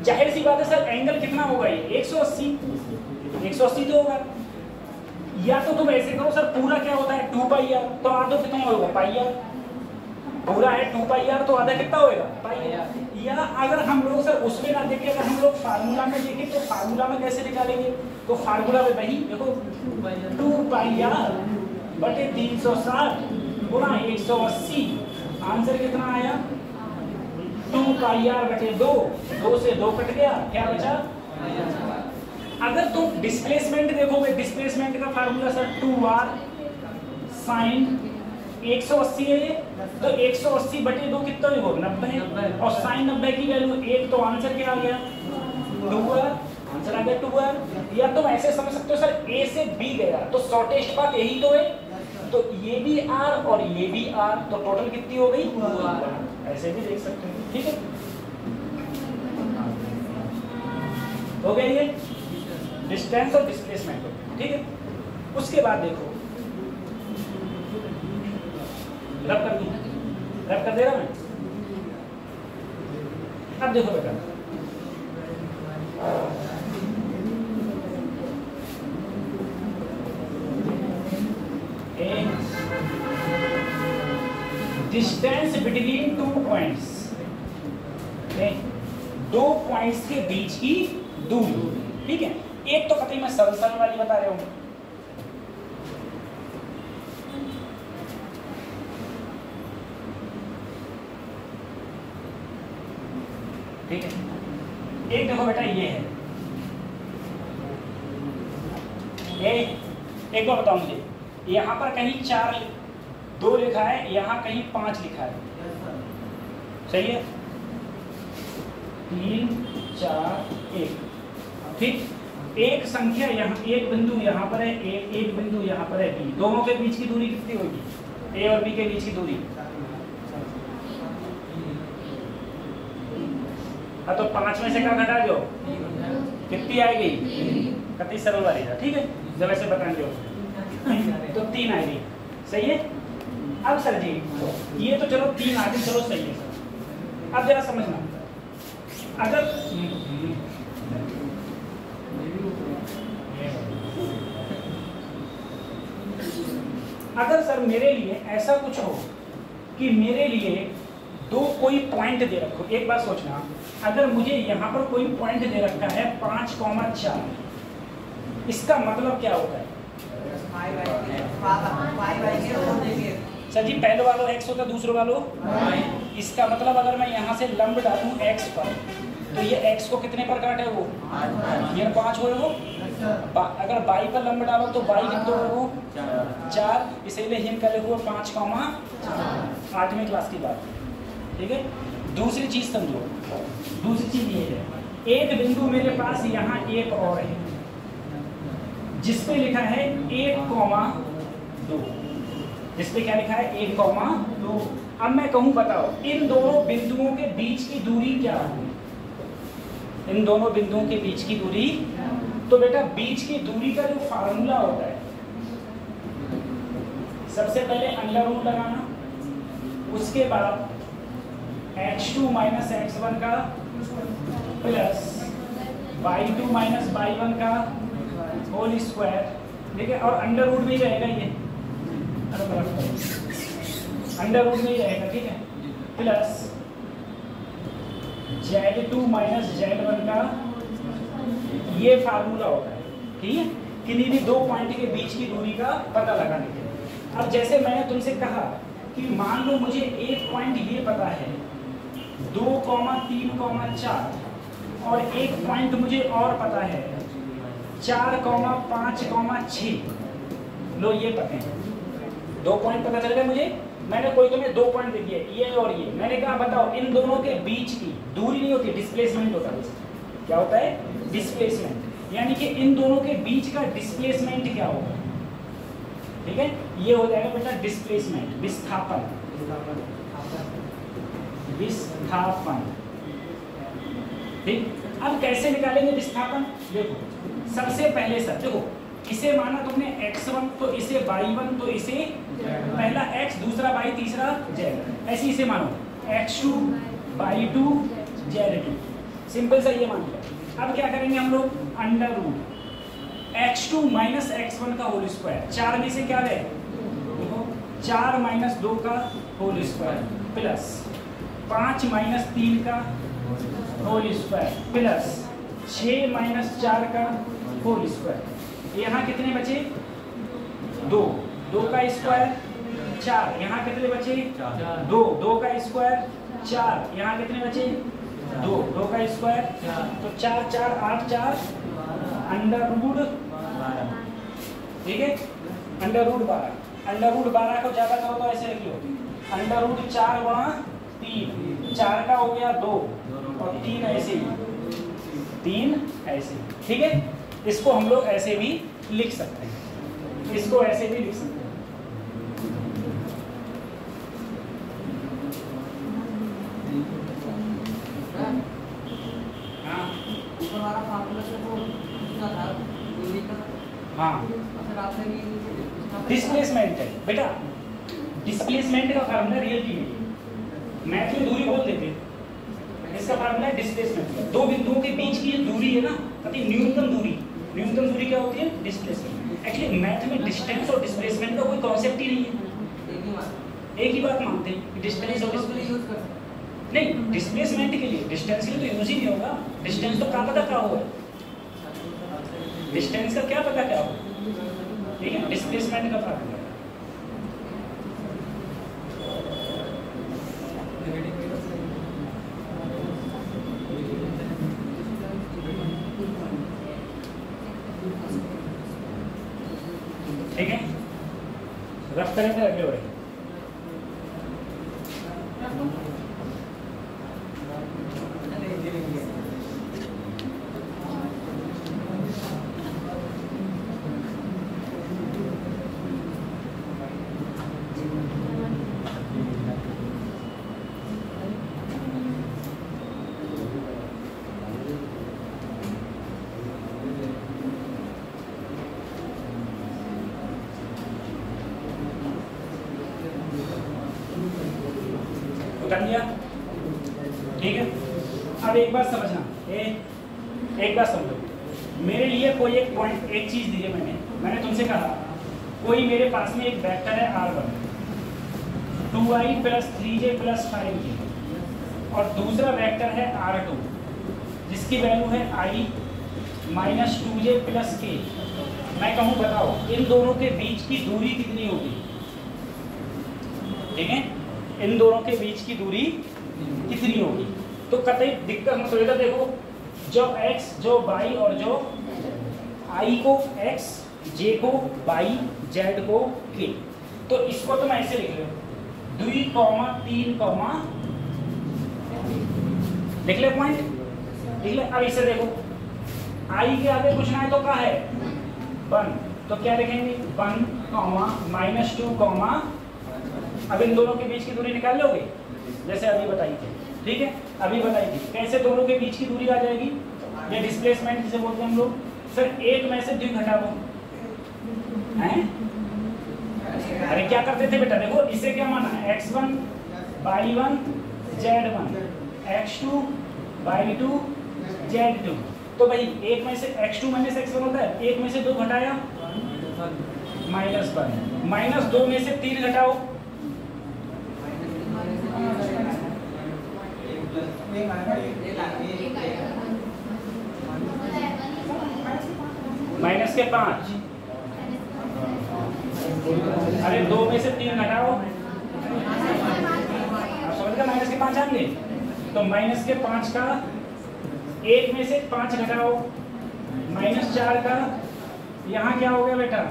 जाहिर सी बात है सर एंगल कितना होगा ये 180 तो होगा। या तो तुम ऐसे करो सर, पूरा क्या होता है 2 पाई आर, तो आधा कितना होगा पाई आर, पूरा है 2 पाई आर तो आधा कितना होएगा पाई आर। या अगर हम लोग सर उसमें ना देखें, अगर हम लोग फार्मूला में देखें तो फार्मूला में कैसे निकालेंगे, तो फार्मूला में वही देखो 2 पाई आर बटे 360 गुणा 180, आंसर कितना आया 2 पाई आर बटे 2, 2 से 2 कट गया, क्या बचा। अगर तुम डिस्प्लेसमेंट देखोगे, डिस्प्लेसमेंट का फार्मूला सर 2r साइन 180 है ये, तो 180 बटे 2 कितना होगा 90, और साइन 90 की वैल्यू 1, तो आंसर क्या आ गया 2r, आंसर आ गया 2r। या तुम ऐसे समझ सकते हो सर a से b गया तो शॉर्टेस्ट पाथ यही तो है, तो ये भी r और ये भी r, तो टोटल कितनी हो गई 2r, ऐसे भी देख सकते हो। ठीक है, हो गया ये डिस्टेंस और डिस्प्लेसमेंट। ठीक है, उसके बाद देखो रब कर दी, रब कर दे रहा मैं। अब देखो बेटा, डिस्टेंस बिटवीन 2 पॉइंट्स, 2 पॉइंट्स के बीच की दूरी। ठीक है, एक तो कतई मैं सरल सरल वाली बता रहा हूं, ठीक है। एक देखो बेटा ये है, एक बार बताओ मुझे, यहाँ पर कहीं 2 लिखा है, यहाँ कहीं 5 लिखा है, सही है 3 4 1। ठीक, एक संख्या यहाँ, एक बिंदु यहाँ पर है, एक बिंदु यहाँ पर है बी, दोनों के बीच की दूरी कितनी होगी, ए और बी के बीच की दूरी। हाँ तो 5 में से क्या घटा दो, कितनी आएगी, कितनी सरल वाली था। ठीक है, जब ऐसे बताएंगे तो 3 आएगी, सही है। अब सर जी ये तो चलो 3 आ गई, चलो सही है सर। अब जरा समझना, अगर सर मेरे लिए ऐसा कुछ हो कि मेरे लिए 2 कोई पॉइंट दे रखो, एक बार सोचना, अगर मुझे यहाँ पर कोई पॉइंट दे रखा है 5,4, इसका मतलब क्या होता है सर जी, पहले वालों x होता है, दूसरे वालों y। इसका मतलब अगर मैं यहाँ से लंब डालूं x पर, तो ये x को कितने पर काटे वो, ये 5 हो वो। अगर y पर लंब डालो तो y कितने हो वो 4, इसीलिए हिम करे हुए 5,8 8वीं क्लास की बात। ठीक है, दूसरी चीज समझो, दूसरी चीज ये है, एक बिंदु मेरे पास यहाँ एक और है जिसपे लिखा है 1,2, जिसपे क्या लिखा है 1,2। अब मैं कहूँ बताओ इन दोनों बिंदुओं के बीच की दूरी क्या होगी, इन दोनों बिंदुओं के बीच की दूरी, तो बेटा बीच की दूरी का जो फार्मूला होता है, सबसे पहले अंडर रूट लगाना, उसके बाद h2 माइनस x1 का प्लस y2 माइनस y1 का होल स्क्वायर। ठीक है, और अंडर रूट में ही रहेगा ये, अंडर रूट में ही रहेगा। ठीक है, प्लस z2 माइनस z1 का, ये फार्मूला होता है। ठीक है, किन्हीं भी 2 पॉइंट के बीच की दूरी का पता लगाने के लिए। अब जैसे मैंने तुमसे कहा कि मान लो मुझे एक पॉइंट ये पता है 2,3,4, और एक पॉइंट मुझे और पता है 4,5,6। लो ये पता है, 2 पॉइंट पता चल गए मुझे, मैंने कोई तुम्हें 2 पॉइंट दे दिए, ये और ये, मैंने कहा बताओ इन दोनों के बीच की दूरी नहीं होती, डिस्प्लेसमेंट होता है। क्या होता है डिस्प्लेसमेंट, यानी कि इन दोनों के बीच का डिस्प्लेसमेंट क्या होगा, ठीक है, ये हो जाएगा बेटा डिस्प्लेसमेंट, विस्थापन, विस्थापन। ठीक, अब कैसे निकालेंगे विस्थापन? देखो सबसे पहले सब देखो, इसे माना तुमने x1 तो इसे y1 तो इसे पहला x दूसरा y तीसरा z, ऐसे इसे मानो x2 y2 z2, सिंपल सा ये मान लिया। अब क्या करेंगे हम लोग, under root x2 minus x1 का होल स्क्वायर, 4 में से क्या है देखो 4 माइनस 2 का होल स्क्वायर प्लस 5 माइनस 3 का होल स्क्वायर प्लस 6 माइनस 4 का होल स्क्वायर। यहाँ कितने बचे 2, 2 का स्क्वायर 4, यहाँ कितने बचे 2, 2 का स्क्वायर 4, यहाँ कितने बचे 2, 2 का स्क्वायर, तो 4 4 8 4 अंडर रूट 12, ठीक है, अंडर रूट 12। अंडर रूट 12 को ज़्यादा करो तो ऐसे लिख लो, अंडर रूट 4 गुणा 3, 4 का हो गया 2 और 3 ऐसे ही, 3 ऐसे, ठीक है। इसको हम लोग ऐसे भी लिख सकते हैं, इसको ऐसे भी लिख सकते हैं। हाँ ऊपर वाला फार्मूला से वो कितना था दूरी का, हाँ फिर आपने डिस्प्लेसमेंट है बेटा, डिस्प्लेसमेंट का फार्मूला रियल की नहीं, मैथ में दूरी बोल देते, इसका फार्मूला है डिस्प्लेसमेंट। दो बिंदुओं के बीच की दूरी है ना, अति न्यूनतम दूरी, न्यूनतम दूरी क्या होती है, डिस्प्लेसमेंट। एक्चुअली मैथ में डिस्टेंस और डिस्प्लेसमेंट का कोई कॉन्सेप्ट ही नहीं है, एक ही बात मानते हैं डिस्टेंस और डिस्प्लेसमेंट। नहीं, डिस्प्लेसमेंट के लिए, डिस्टेंस के लिए तो यूज ही नहीं होगा, डिस्टेंस तो क्या पता क्या होगा, डिस्टेंस का क्या पता क्या होगा, ठीक है, डिस्प्लेसमेंट का फार्मूला। ठीक है, रफ करेंगे अगले हो रही कर लिया, ठीक है। अब एक बात समझना, एक बात समझो, मेरे लिए कोई एक पॉइंट, एक चीज दी है, मैंने तुमसे कहा कोई मेरे पास में एक वेक्टर है r1 2i plus 3j plus 5j और दूसरा वेक्टर है r2 जिसकी वैल्यू है i minus 2j plus k। मैं कहूँ बताओ इन दोनों के बीच की दूरी कितनी होगी, ठीक है, इन दोनों के बीच की दूरी कितनी होगी, तो कतई दिक्कत मत होगा। देखो जो x जो y और जो i को x, j को y, z को k, तो इसको तुम ऐसे लिख लो 2, 3, लिख ले पॉइंट, लिख ले। अब इसे देखो i के आगे कुछ ना है तो क्या है 1, तो क्या लिखेंगे 1, -2, अब इन दोनों के बीच की दूरी निकाल लोगे जैसे अभी बताई थी, ठीक है, अभी बताई थी कैसे दोनों के बीच की दूरी आ जाएगी, ये डिस्प्लेसमेंट जिसे बोलते हैं हम लोग। सर एक में से 2 घटा दो, हैं? अरे क्या करते थे बेटा, देखो इसे क्या माना, x1 y1 z1 x2 y2 z2, तो भाई एक में से x2 माइनस x1 होता है, एक में से 2 घटाया -1, -2 में से 3 घटाओ माइनस के 5, अरे 2 में से 3 घटाओ, आप समझ गए, माइनस के 5 आ गए, तो माइनस के 5 का 1 में से 5 घटाओ -4 का, यहाँ क्या हो गया बेटा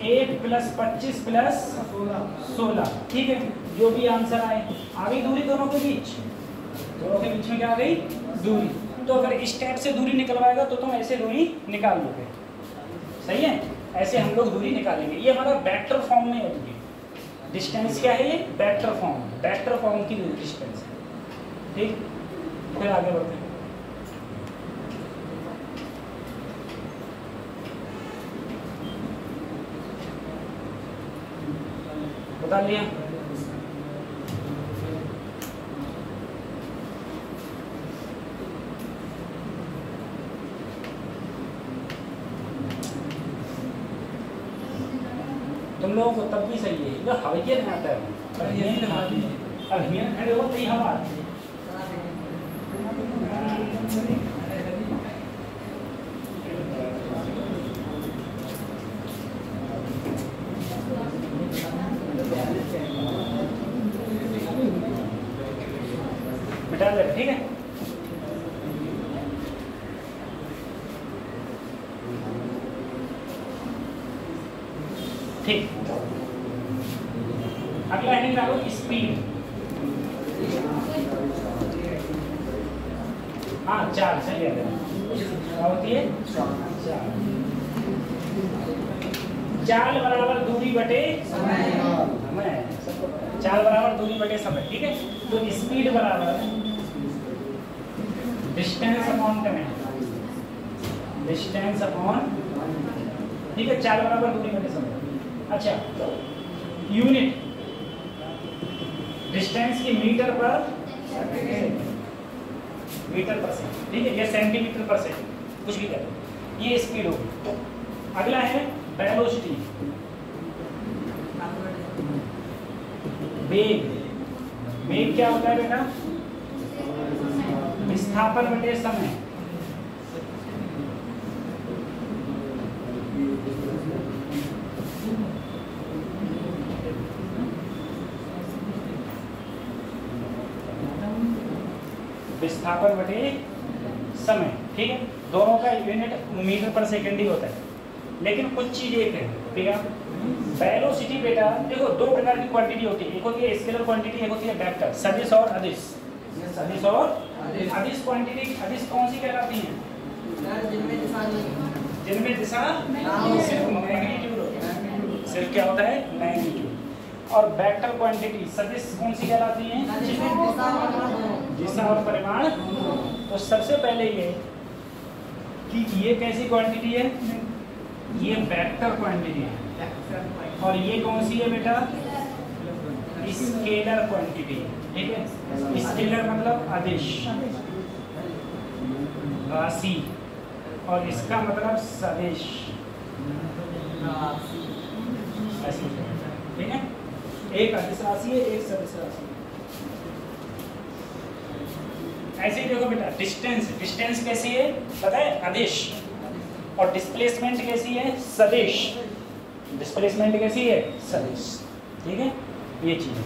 1 + 25 + 16, ठीक है, जो भी आंसर आए। आ गई दूरी दोनों के बीच, दोनों के बीच में क्या आ गई दूरी। तो अगर इस टाइप से दूरी निकलवाएगा तो तुम ऐसे दूरी निकाल लोगे, सही है। ऐसे हम लोग दूरी निकालेंगे। ये हमारा वेक्टर फॉर्म में है दूरी। डिस्टेंस क्या है? ये वेक्टर फॉर्म की डिस्टेंस है, ठीक। फिर आगे बढ़ते हैं। बता लिया। तुम लोगों को तब भी सही है, जो हवाइया नहीं आता है खड़े हो तो हवा मिटा देगा, ठीक है। ठीक, अगला हेडिंग डालो स्पीड। हाँ, चाल चलिए क्या होती है? चाल बराबर दूरी बटे समय। चाल बराबर दूरी बटे समय, ठीक है। तो स्पीड बराबर distance upon time, distance upon, ठीक है। चाल बराबर दूरी बटे समय। अच्छा, यूनिट डिस्टेंस की मीटर पर सेकंड, ठीक है, या सेंटीमीटर पर सेकंड, कुछ भी करो। ये स्पीड होगी। अगला है वेलोसिटी, वेग। वेग क्या होता है बेटा? विस्थापन बटे समय। विस्थापन बटे समय, ठीक है। दोनों का यूनिट मीटर पर सेकंड ही होता है, लेकिन कुछ चीज एक है, ठीक है। वेलोसिटी बेटा देखो, दो प्रकार की क्वांटिटी होती है। एक होती है स्केलर क्वांटिटी, एक होती है वेक्टर, सदिश और अदिश। सदिश और अदिश क्वांटिटी, अदिश कौन सी कहलाती है? जिनमें दिशा सिर्फ मैग्नीट्यूड, सिर्फ क्या होता है? मैग्नीट्यूड। और वेक्टर क्वांटिटी सदिश कौन सी कहलाती है? दिशा और परिमाण। तो सबसे पहले ये कि ये कैसी क्वांटिटी है? ये वेक्टर क्वांटिटी है। और ये कौन सी है बेटा? स्केलर क्वांटिटी, ठीक है। स्केलर मतलब अदिश, राशि, और इसका मतलब सदिश, ठीक है। एक अदिश राशि है, एक सदिश राशि है। ऐसे ही देखो बेटा, डिस्टेंस, डिस्टेंस कैसी है पता है? अदिश। और डिस्प्लेसमेंट कैसी है? सदिश। डिस्प्लेसमेंट कैसी है? सदिश, ठीक है। ये चीज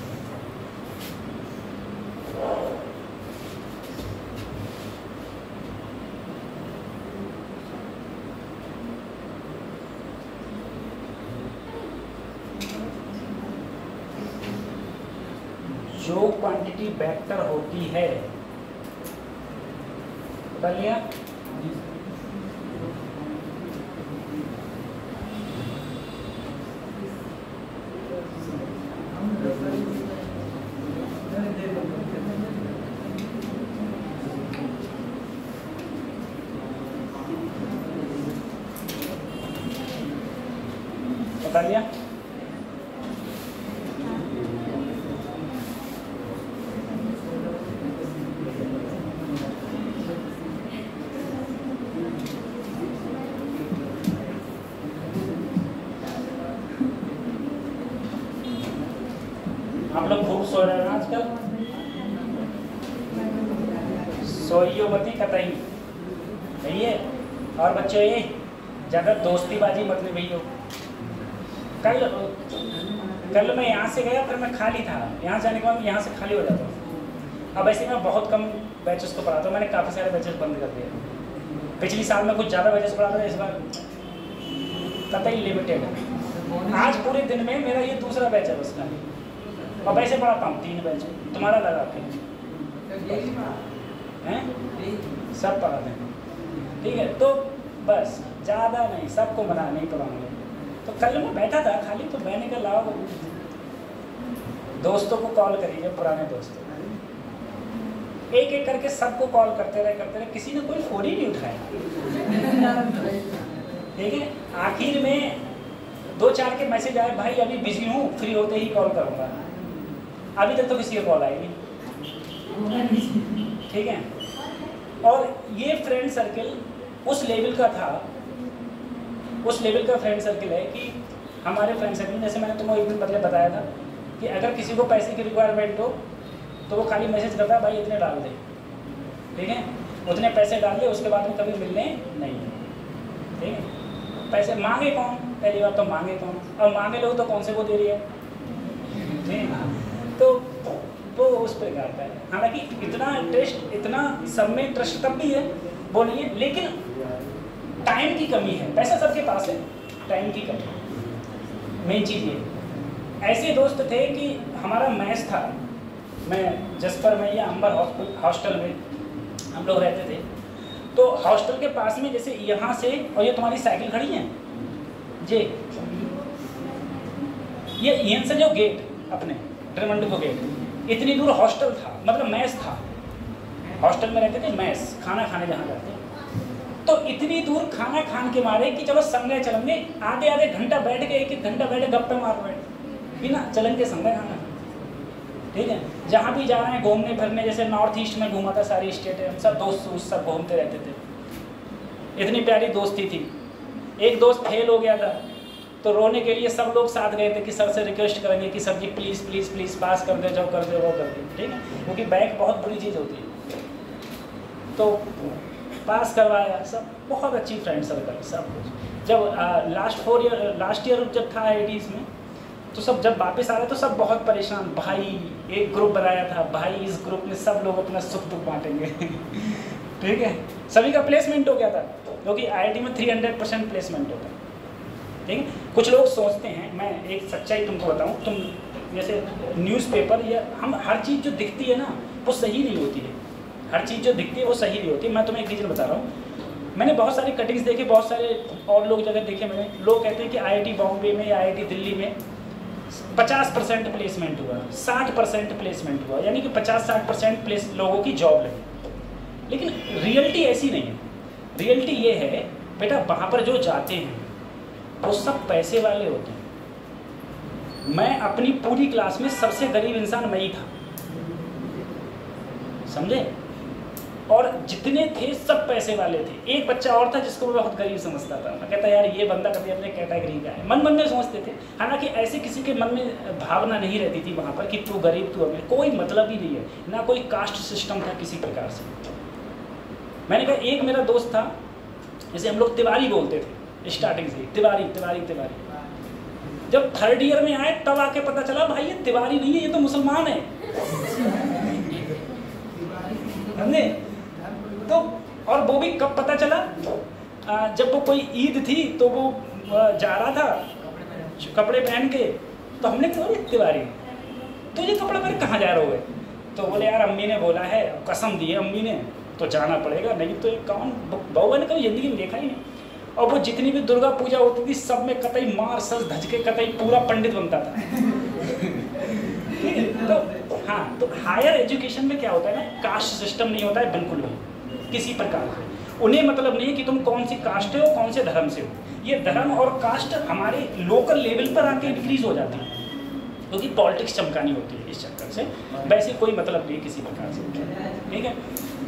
जो क्वांटिटी वेक्टर होती है, बता लिया। बता लिया। आप लोग खूब सो रहे हैं आजकल, सोइयो मती कतई, सही है। और बच्चों ये ज़्यादा दोस्तीबाजी मत ले भैया। कल मैं यहाँ से गया, फिर मैं खाली था। यहाँ जाने के बाद यहाँ से खाली हो जाता हूँ। अब ऐसे मैं बहुत कम बैचेस को पढ़ाता हूँ। मैंने काफ़ी सारे बैचेस बंद कर दिए। पिछली साल में कुछ ज़्यादा बैचेस पढ़ाता था, इस बार कतई लिमिटेड है। आज पूरे दिन में मेरा ये दूसरा बैच है बस खाली। अब ऐसे पढ़ाता हूँ 3 बैच तुम्हारा लगा के। हैं, सब पढ़ा देंगे, ठीक है। तो बस ज़्यादा नहीं, सबको मना नहीं पढ़ाऊँगे। तो कल मैं बैठा था खाली, तो मैंने कहा लाओ दोस्तों को कॉल करिए, पुराने दोस्तों, एक एक करके सबको कॉल करते रहे, किसी ने कोई फ़ोन ही नहीं उठाया, ठीक है। आखिर में 2-4 के मैसेज आए, भाई अभी बिजी हूँ, फ्री होते ही कॉल करूँगा। अभी तक तो किसी का कॉल आएगी, ठीक है। और ये फ्रेंड सर्किल उस लेवल का था, उस लेवल का फ्रेंड सर्किल है कि हमारे फ्रेंड सर्किल, जैसे मैंने तुमको एक दिन पहले बताया था कि अगर किसी को पैसे की रिक्वायरमेंट हो तो वो खाली मैसेज करता है, भाई इतने डाल दे, ठीक है, उतने पैसे डाल दे, उसके बाद में कभी मिलने नहीं, ठीक है। पैसे मांगे कौन, पहली बात तो मांगे कौन, और मांगे लोग तो कौन से को दे रही है, ठीक है। तो उस प्रकार का है। हालांकि इतना ट्रस्ट, इतना सब में ट्रस्ट तब भी है, वो नहीं है, लेकिन टाइम की कमी है। पैसा सबके पास है, टाइम की कमी मेन चीज़ ये। ऐसे दोस्त थे कि हमारा मैच था, मैं जसपर में या अंबर हॉस्टल में हम लोग रहते थे। तो हॉस्टल के पास में जैसे यहाँ से, और ये तुम्हारी साइकिल खड़ी है जी, ये यहाँ से जो गेट अपने ड्रेमंड को गेट, इतनी दूर हॉस्टल था, मतलब मैस था, हॉस्टल में रहते थे, मैस खाना खाने जहाँ जाते। तो इतनी दूर खाना खान के मारे कि चलो संगे चलेंगे, आधे घंटा बैठ के, 1-1 घंटा बैठे गप्पे मार रहे, बिना चलेंगे संगे खाना, ठीक है। जहाँ भी जा रहे हैं घूमने फिरने, जैसे नॉर्थ ईस्ट में घूमा था, सारी स्टेट हम सब दोस्त सब घूमते रहते थे। इतनी प्यारी दोस्ती थी। एक दोस्त फेल हो गया था, तो रोने के लिए सब लोग साथ गए थे कि सर से रिक्वेस्ट करेंगे कि सर जी प्लीज़ प्लीज़ प्लीज़ पास कर दे, जो कर दे वो कर दे, ठीक है, क्योंकि बैंक बहुत बुरी चीज़ होती है। तो पास करवाया, सब बहुत अच्छी फ्रेंड सर्कल, सब कुछ। जब लास्ट ईयर जब था 80s में, तो सब जब वापस आ रहे तो सब बहुत परेशान, भाई एक ग्रुप बनाया था, भाई इस ग्रुप में सब लोग अपना सुख दुख बांटेंगे ठीक है। सभी का प्लेसमेंट हो गया था, क्योंकि IIT में 300% प्लेसमेंट होता है, ठीक है। कुछ लोग सोचते हैं, मैं एक सच्चाई तुमको बताऊं, तुम जैसे न्यूज़पेपर या हम हर चीज़ जो दिखती है ना वो सही नहीं होती है, हर चीज़ जो दिखती है वो सही नहीं होती। मैं तुम्हें एक रीज़न बता रहा हूँ, मैंने बहुत सारी कटिंग्स देखे, बहुत सारे और लोग जगह देखे मैंने, लोग कहते हैं कि IIT बॉम्बे में या IIT दिल्ली में 50% प्लेसमेंट हुआ, 60% प्लेसमेंट हुआ, यानी कि 50-60% लोगों की जॉब लगी। लेकिन रियलिटी ऐसी नहीं है। रियलिटी ये है बेटा, वहाँ पर जो जाते हैं वो सब पैसे वाले होते हैं। मैं अपनी पूरी क्लास में सबसे गरीब इंसान मैं ही था, समझे, और जितने थे सब पैसे वाले थे। एक बच्चा और था जिसको मैं बहुत गरीब समझता था, मैं कहता यार ये बंदा कभी अपने कैटेगरी का है, मन में सोचते थे। हालांकि ऐसे किसी के मन में भावना नहीं रहती थी वहाँ पर कि तू गरीब तू अमीर, कोई मतलब ही नहीं है, ना कोई कास्ट सिस्टम था किसी प्रकार से। मैंने कहा एक मेरा दोस्त था, जैसे हम लोग तिवारी बोलते थे स्टार्टिंग से, तिवारी तिवारी तिवारी। जब 3rd ईयर में आए तब आके पता चला भाई ये तिवारी नहीं है, ये तो मुसलमान है, समझे। तो और वो भी कब पता चला, जब वो कोई ईद थी तो वो जा रहा था कपड़े पहन के, तो हमने कहा तिवारी तो ये कपड़े पहन कहाँ जा रहे हो? तो बोले यार अम्मी ने बोला है, कसम दी है अम्मी ने, तो जाना पड़ेगा, नहीं तो एक कौन बउआ ने कभी जिंदगी में देखा ही नहीं। और वो जितनी भी दुर्गा पूजा होती थी सब में कतई मार सज धज के कतई पूरा पंडित बनता था ठीक है। तो हाँ, तो हायर एजुकेशन में क्या होता है ना, कास्ट सिस्टम नहीं होता है बिल्कुल भी किसी प्रकार से। उन्हें मतलब नहीं है कि तुम कौन सी कास्ट हो कौन से धर्म से हो, ये धर्म और कास्ट हमारे लोकल लेवल पर आके इंक्रीज हो जाती है, क्योंकि पॉलिटिक्स चमकानी होती है इस चक्कर से। वैसे कोई मतलब नहीं किसी प्रकार से, ठीक है।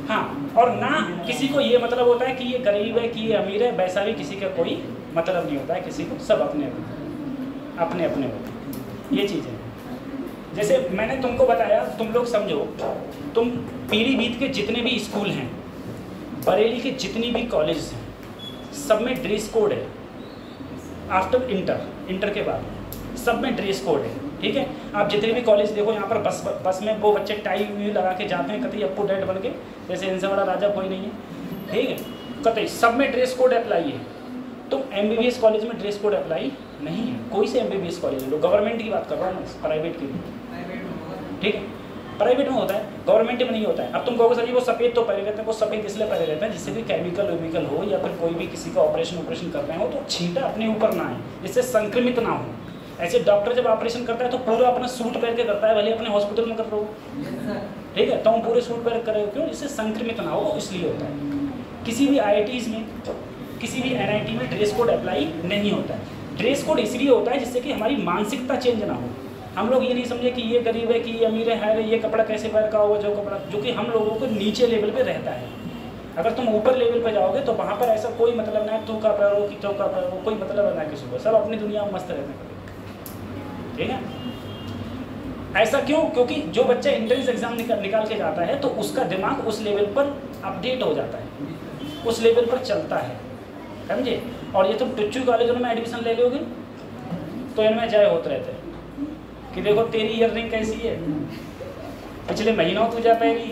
हाँ, और ना किसी को ये मतलब होता है कि ये गरीब है कि ये अमीर है, वैसा भी किसी का कोई मतलब नहीं होता है किसी को, सब अपने अपने अपने होते हैं, ये चीज़ें। जैसे मैंने तुमको बताया, तुम लोग समझो, तुम पीलीभीत के जितने भी स्कूल हैं, बरेली के जितनी भी कॉलेज हैं, सब में ड्रेस कोड है। आफ्टर इंटर के बाद सब में ड्रेस कोड है, ठीक है। आप जितने भी कॉलेज देखो यहाँ पर बस में वो बच्चे टाई भी लगा के जाते हैं कतई अप टू डेट बन के, जैसे इनसे बड़ा राजा कोई नहीं है, ठीक है। कतई सब में ड्रेस कोड अप्लाई है। तो MBBS कॉलेज में ड्रेस कोड अप्लाई नहीं है, कोई से MBBS कॉलेज लो, गवर्नमेंट की बात कर रहा हूँ मैं, प्राइवेट की, ठीक है। प्राइवेट में होता है, गवर्नमेंट में नहीं होता है। अब तुम कहोगे सर जी वो सफ़ेद तो पहले रहते हैं, वो सफ़ेद इसलिए पहले रहता है जिससे भी केमिकल वेमिकल हो या फिर कोई भी किसी का ऑपरेशन कर रहे हो तो छींटा अपने ऊपर ना आए, इससे संक्रमित ना हो। ऐसे डॉक्टर जब ऑपरेशन करता है तो पूरा अपना सूट पहन के करता है, भले अपने हॉस्पिटल में कर रहे हो, ठीक है, तुम पूरे सूट पहन कर रहे हो, क्यों? इससे संक्रमित ना हो, इसलिए होता है। किसी भी IITs में, किसी भी NIT में ड्रेस कोड अप्लाई नहीं होता है। ड्रेस कोड इसलिए होता है जिससे कि हमारी मानसिकता चेंज ना हो। हम लोग ये नहीं समझे कि ये गरीब है कि ये अमीर है, ये कपड़ा कैसे पहन का होगा, जो कपड़ा जो कि हम लोगों को नीचे लेवल पे रहता है। अगर तुम ऊपर लेवल पे जाओगे तो वहाँ पर ऐसा कोई मतलब ना है तू का पहनो कि तो का पहनो, कोई मतलब ना किसी को, सब अपनी दुनिया में मस्त रहते हैं, ठीक है। ऐसा क्यों? क्योंकि जो बच्चा एंट्रेंस एग्जाम निकाल के जाता है तो उसका दिमाग उस लेवल पर अपडेट हो जाता है, उस लेवल पर चलता है, समझे। और ये तुम टुच्चू कॉलेजों में एडमिशन ले लोगे तो इनमें जय होते रहते हैं कि देखो तेरी ईयररिंग कैसी है, पिछले महीनों तू जा पाएगी,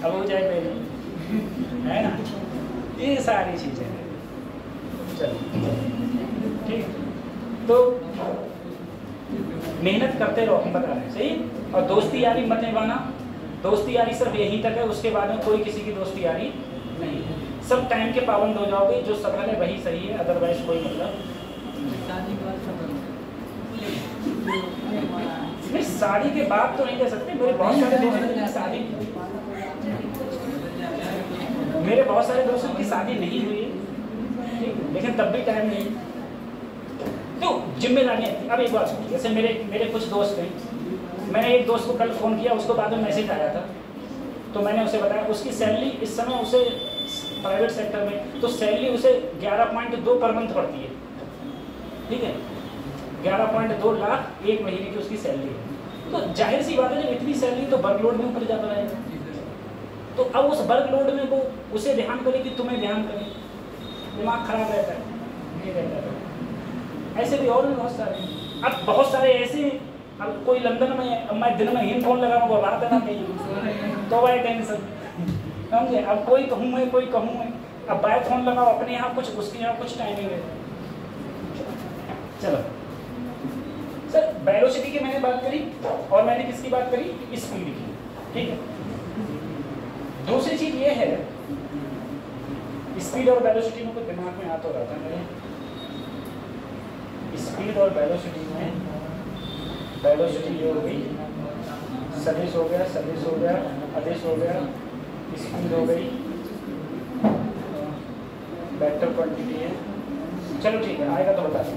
अब वो जाए पाएगी, है ना। ये सारी चीज़ें हैं। चलो ठीक, तो मेहनत करते रहो, हम बता रहे हैं, सही। और दोस्ती यारी मत निभाना, दोस्ती यारी सिर्फ यहीं तक है, उसके बाद में कोई किसी की दोस्ती यारी नहीं है। सब टाइम के पाबंद हो जाओगे, जो सफल है वही सही है, अदरवाइज कोई मतलब नहीं। शादी के बाद तो नहीं कह सकते, मेरे बहुत सारे दोस्तों की शादी, मेरे बहुत सारे दोस्तों की शादी नहीं हुई है, ठीक, लेकिन तब भी टाइम नहीं, तो जिम्मेदारियाँ। अब एक बात सुनिए, जैसे मेरे कुछ दोस्त हैं, मैंने एक दोस्त को कल फ़ोन किया, उसको बाद में मैसेज आया था, तो मैंने उसे बताया उसकी सैलरी इस समय उसे प्राइवेट सेक्टर में तो सैलरी उसे 11.2 पर मंथ पड़ती है, ठीक है, 11.2 लाख एक महीने की उसकी सैलरी है। तो जाहिर सी बात है, जब इतनी सैलरी तो वर्कलोड में ऊपर जाता रहेगा, तो अब उस वर्कलोड में वो उसे ध्यान करे कि तुम्हें ध्यान करे, दिमाग खराब रहता है, ये रहता है। ऐसे भी और भी बहुत सारे, अब बहुत सारे ऐसे, अब कोई लंदन में, अब मैं दिन में ही फ़ोन लगाऊंगा रात देना चाहिए तो भाई टेंशन, समझे। अब कोई कहूँ है, कोई कहूँ है, अब बाय फ़ोन लगाओ, अपने यहाँ कुछ, उसके यहाँ कुछ टाइमिंग है। चलो सर, वेलोसिटी की मैंने बात करी और मैंने किसकी बात करी, स्पीड की, ठीक है। दूसरी चीज ये है, स्पीड और वेलोसिटी में कुछ दिमाग में आ तो रहा था मेरे, स्पीड और वेलोसिटी में, वेलोसिटी ये हो गई, सदिश हो गया, सदिश हो गया, अदिश हो गया, स्पीड हो गई, वेक्टर क्वांटिटी है। चलो ठीक है, आएगा तो बता दें।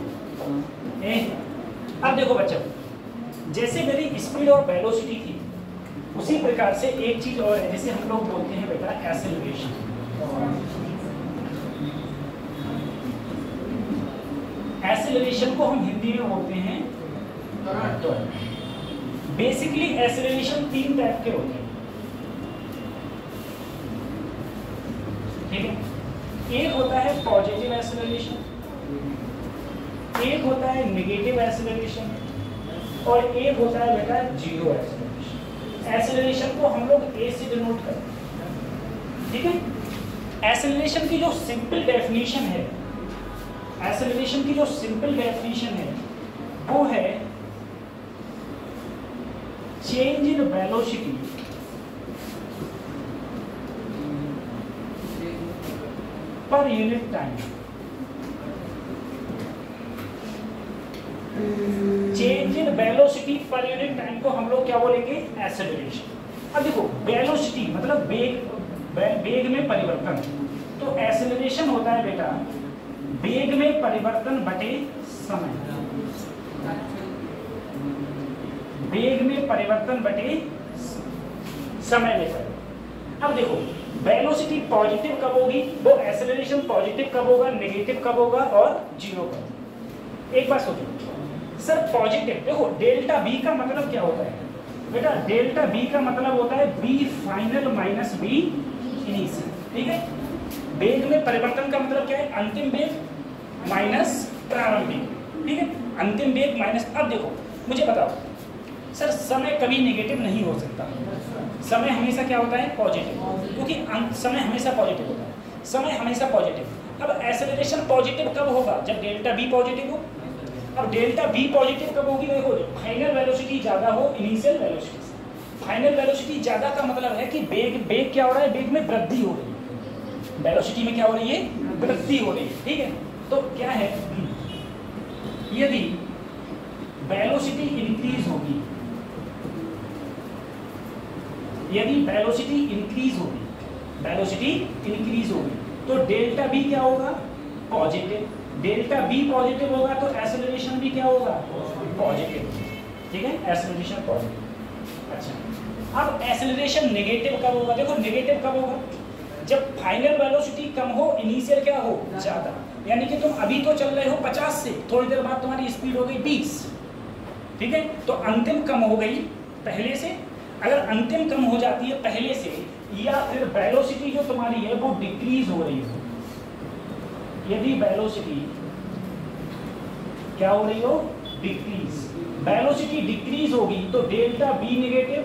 अब देखो बच्चों, जैसे मेरी स्पीड और वेलोसिटी थी, उसी प्रकार से एक चीज और है जिसे हम लोग बोलते हैं बेटा एक्सेलरेशन। एक्सेलरेशन को हम हिंदी में बोलते हैं त्वरण। बेसिकली एक्सेलरेशन 3 टाइप के होते हैं, ठीक है। एक होता है पॉजिटिव एक्सेलरेशन, एक होता है नेगेटिव एक्सेलरेशन और एक होता है बेटा जीरो एक्सेलरेशन। एक्सेलरेशन को हम लोग ए से डिनोट करते हैं, ठीक है। एक्सेलरेशन की जो सिंपल डेफिनेशन है, एक्सेलरेशन की जो सिंपल डेफिनेशन है वो है change in velocity per unit time. Change in velocity per unit time को हम लोग क्या बोलेंगे, एक्सेलरेशन। अब देखो वेलोसिटी मतलब वेग में परिवर्तन, तो एक्सेलरेशन होता है बेटा वेग में परिवर्तन बटे समय, वेग में परिवर्तन बटे समय में परिवर्तन। अब देखो वेलोसिटी पॉजिटिव कब होगी, वो एक्सेलरेशन पॉजिटिव कब होगा, नेगेटिव कब होगा और जीरो कब। एक बात सोचो सर, पॉजिटिव देखो डेल्टा बी का मतलब क्या होता है बेटा, डेल्टा बी का मतलब होता है B final minus B initial, ठीक है। वेग में परिवर्तन का मतलब क्या है, अंतिम वेग माइनस प्रारंभिक, ठीक है, अंतिम वेग माइनस। अब देखो मुझे बताओ सर, समय कभी नेगेटिव नहीं हो सकता, समय हमेशा क्या होता है, पॉजिटिव, क्योंकि समय हमेशा पॉजिटिव होता है, समय हमेशा पॉजिटिव। अब एक्सेलरेशन पॉजिटिव कब होगा, जब डेल्टा बी पॉजिटिव हो। अब डेल्टा बी पॉजिटिव कब होगी, देखो फाइनल वेलोसिटी ज़्यादा हो इनिशियल वेलोसिटी से, फाइनल वेलोसिटी ज्यादा का मतलब है कि बेग क्या हो रहा है, बेग में वृद्धि हो रही है, वेलोसिटी में क्या हो रही है, वृद्धि हो रही है। ठीक है, तो क्या है, यदि वेलोसिटी इंक्रीज होगी, यदि वेलोसिटी इंक्रीज होगी, वेलोसिटी इंक्रीज होगी तो डेल्टा बी क्या होगा, पॉजिटिव। डेल्टा बी पॉजिटिव होगा तो एक्सेलरेशन भी क्या होगा, पॉजिटिव। ठीक है, एक्सेलरेशन पॉजिटिव। अच्छा, अब एक्सेलरेशन नेगेटिव कब होगा, देखो नेगेटिव कब होगा, जब फाइनल वेलोसिटी कम हो, इनिशियल क्या हो, ज्यादा। यानी कि तुम अभी तो चल रहे हो 50 से, थोड़ी देर बाद तुम्हारी स्पीड हो गई 20। ठीक है, तो अंतिम कम हो गई पहले से। अगर अंतिम कम हो जाती है पहले से, या फिर वेलोसिटी जो तुम्हारी है वो डिक्रीज हो रही हो, यदि वेलोसिटी क्या हो रही हो, डिक्रीज, वेलोसिटी डिक्रीज होगी तो delta B negative,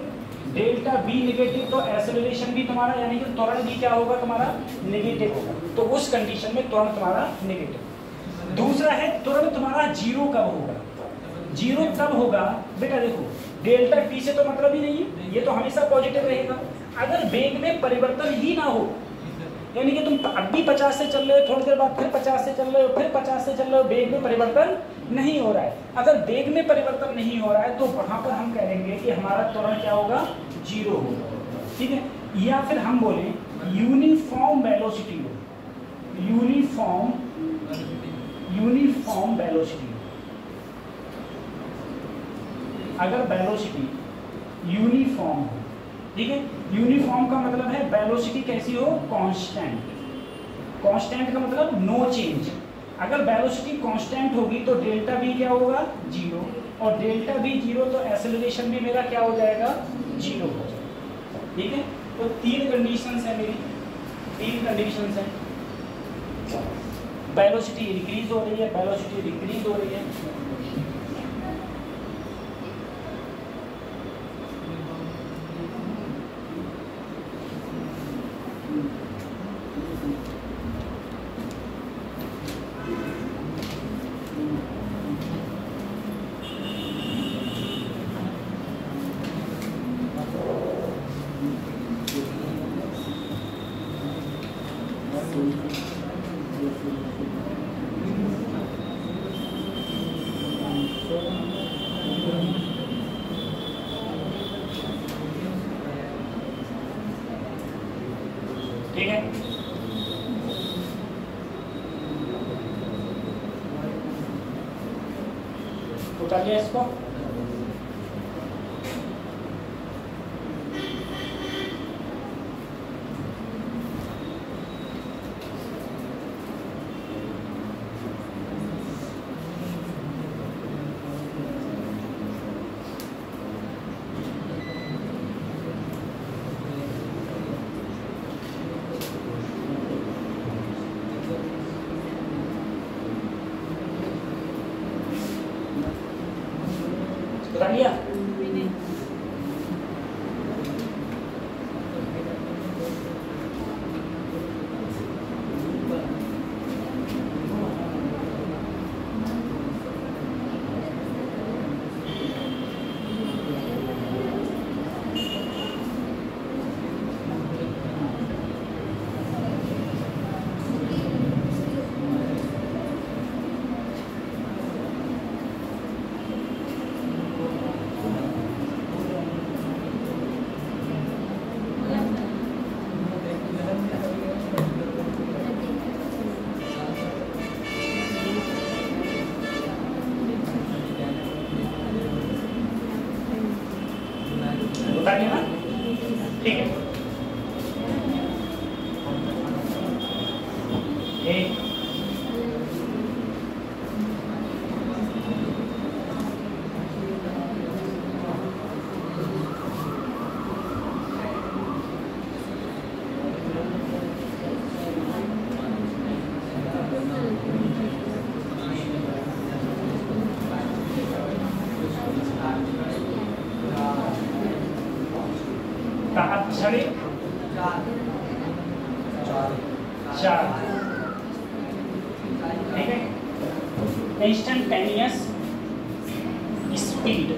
delta B negative तो एक्सेलरेशन भी तुम्हारा यानी कि त्वरण भी क्या होगा तुम्हारा, नेगेटिव होगा। तो उस कंडीशन में त्वरण तुम्हारा नेगेटिव। दूसरा है त्वरण तुम्हारा जीरो कब होगा, जीरो तब होगा बेटा, देखो डेल्टा टी से तो मतलब ही नहीं है, ये तो हमेशा पॉजिटिव रहेगा। अगर वेग में परिवर्तन ही ना हो, यानी कि तुम अब भी 50 से चल रहे हो, थोड़ी देर बाद फिर 50 से चल रहे हो, फिर 50 से चल रहे हो, वेग में परिवर्तन नहीं हो रहा है। अगर वेग में परिवर्तन नहीं हो रहा है तो वहां पर हम कहेंगे कि हमारा त्वरण क्या होगा, जीरो होगा। ठीक है, या फिर हम बोले यूनिफॉर्म वेलोसिटी हो, यूनिफॉर्म वेलोसिटी। अगर वेलोसिटी यूनिफॉर्म हो, ठीक है, यूनिफॉर्म का मतलब है वेलोसिटी कैसी हो, कांस्टेंट। कांस्टेंट का मतलब नो चेंज। अगर वेलोसिटी कांस्टेंट होगी तो डेल्टा बी क्या होगा, जीरो, और डेल्टा बी जीरो तो एक्सेलरेशन भी मेरा क्या हो जाएगा, जीरो हो जाएगा। ठीक है, तो तीन कंडीशंस है मेरी, तीन कंडीशंस है, वेलोसिटी इंक्रीज हो रही है, वेलोसिटी डिक्रीज हो रही है। ठीक है, उतार लिया इसको। उतार लिया। उतार लिया ना, ठीक है। एक क्षणिक चार, ठीक है, इंस्टेंटेनियस स्पीड,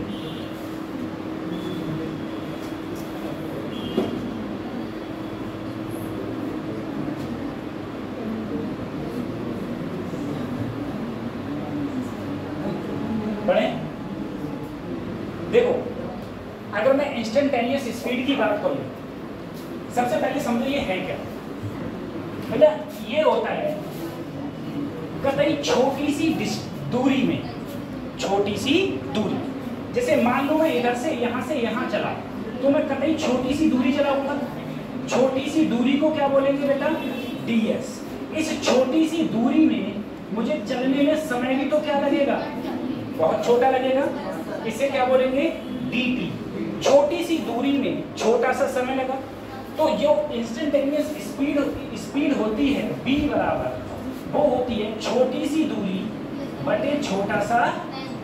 बढ़े। देखो अगर मैं इंस्टेंटेनियस स्पीड की बात करूं, सबसे पहले समझो ये है क्या। मतलब ये होता है कतई छोटी सी दूरी में, छोटी सी दूरी, जैसे मान लो मैं इधर से यहाँ चला तो मैं कतई छोटी सी दूरी चलाऊंगा, छोटी सी दूरी को क्या बोलेंगे बेटा, ds। इस छोटी सी दूरी में मुझे चलने में समय भी तो क्या लगेगा, बहुत छोटा लगेगा, इसे क्या बोलेंगे, dt। छोटी सी दूरी में छोटा सा समय लगा, तो जो इंस्टेंटेनियस स्पीड होती है v बराबर, वो होती है छोटी सी दूरी बटे छोटा सा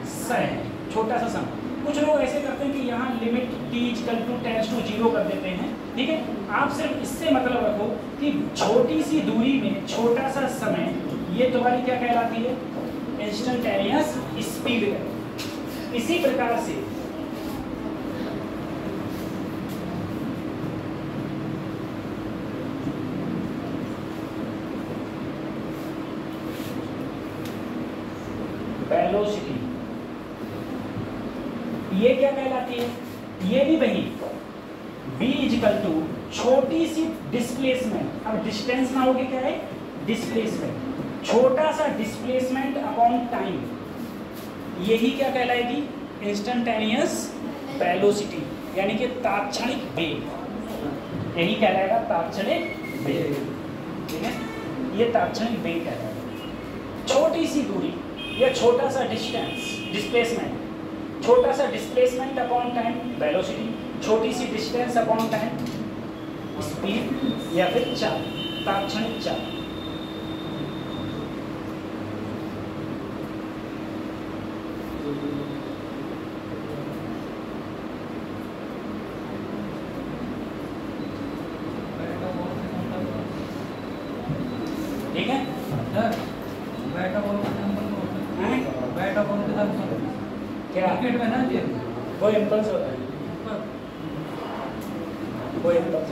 समय, छोटा सा समय। कुछ लोग ऐसे करते हैं कि यहाँ लिमिट t टेंड्स टू 0 कर देते हैं, ठीक है। आप सिर्फ इससे मतलब रखो कि छोटी सी दूरी में छोटा सा समय, ये तुम्हारी क्या कहलाती है, इंस्टेंटेनियस स्पीड। इसी प्रकार से वेलोसिटी, ये क्या कहलाती है, ये भी वही v इक्वल टू छोटी सी डिस्प्लेसमेंट। अब डिस्टेंस ना होगी क्या है, डिस्प्लेसमेंट, छोटा सा डिस्प्लेसमेंट अपॉन टाइम, यही क्या कहलाएगी, इंस्टेंटेनियस वेलोसिटी, यानी कि तात्क्षणिक वेग, यही कहलाएगा तात्क्षणिक वेग, ठीक है। ये तात्क्षणिक वेग कहलाएगा। छोटी सी दूरी या छोटा सा डिस्टेंस, डिस्प्लेसमेंट, छोटा सा डिस्प्लेसमेंट अपॉन टाइम वेलोसिटी, छोटी सी डिस्टेंस अपॉन टाइम स्पीड, या फिर चाल, तात्क्षणिक चाल। ठीक है, बैटा बॉल का बैटा बॉल के साथ क्या क्रिकेट में ना ये वो इम्पल्स होता है, वो इम्पल्स।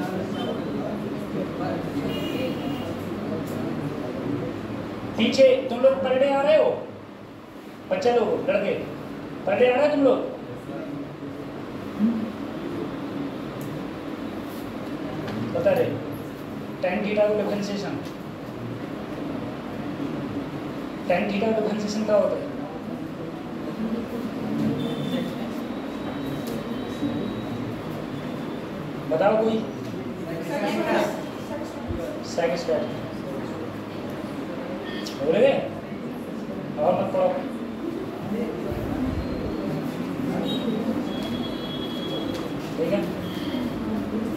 पीछे तुम लोग पलटे आ रहे हो, बच्चे लोग, लड़के पलटे आ रहे हो तुम लोग, बता रहे tan थीटा का डिफरेंशिएशन, tan थीटा का डिफरेंशिएशन क्या होता है, बताओ कोई, सेक स्क्वायर, बोले गए और मत पढ़ो। ठीक है,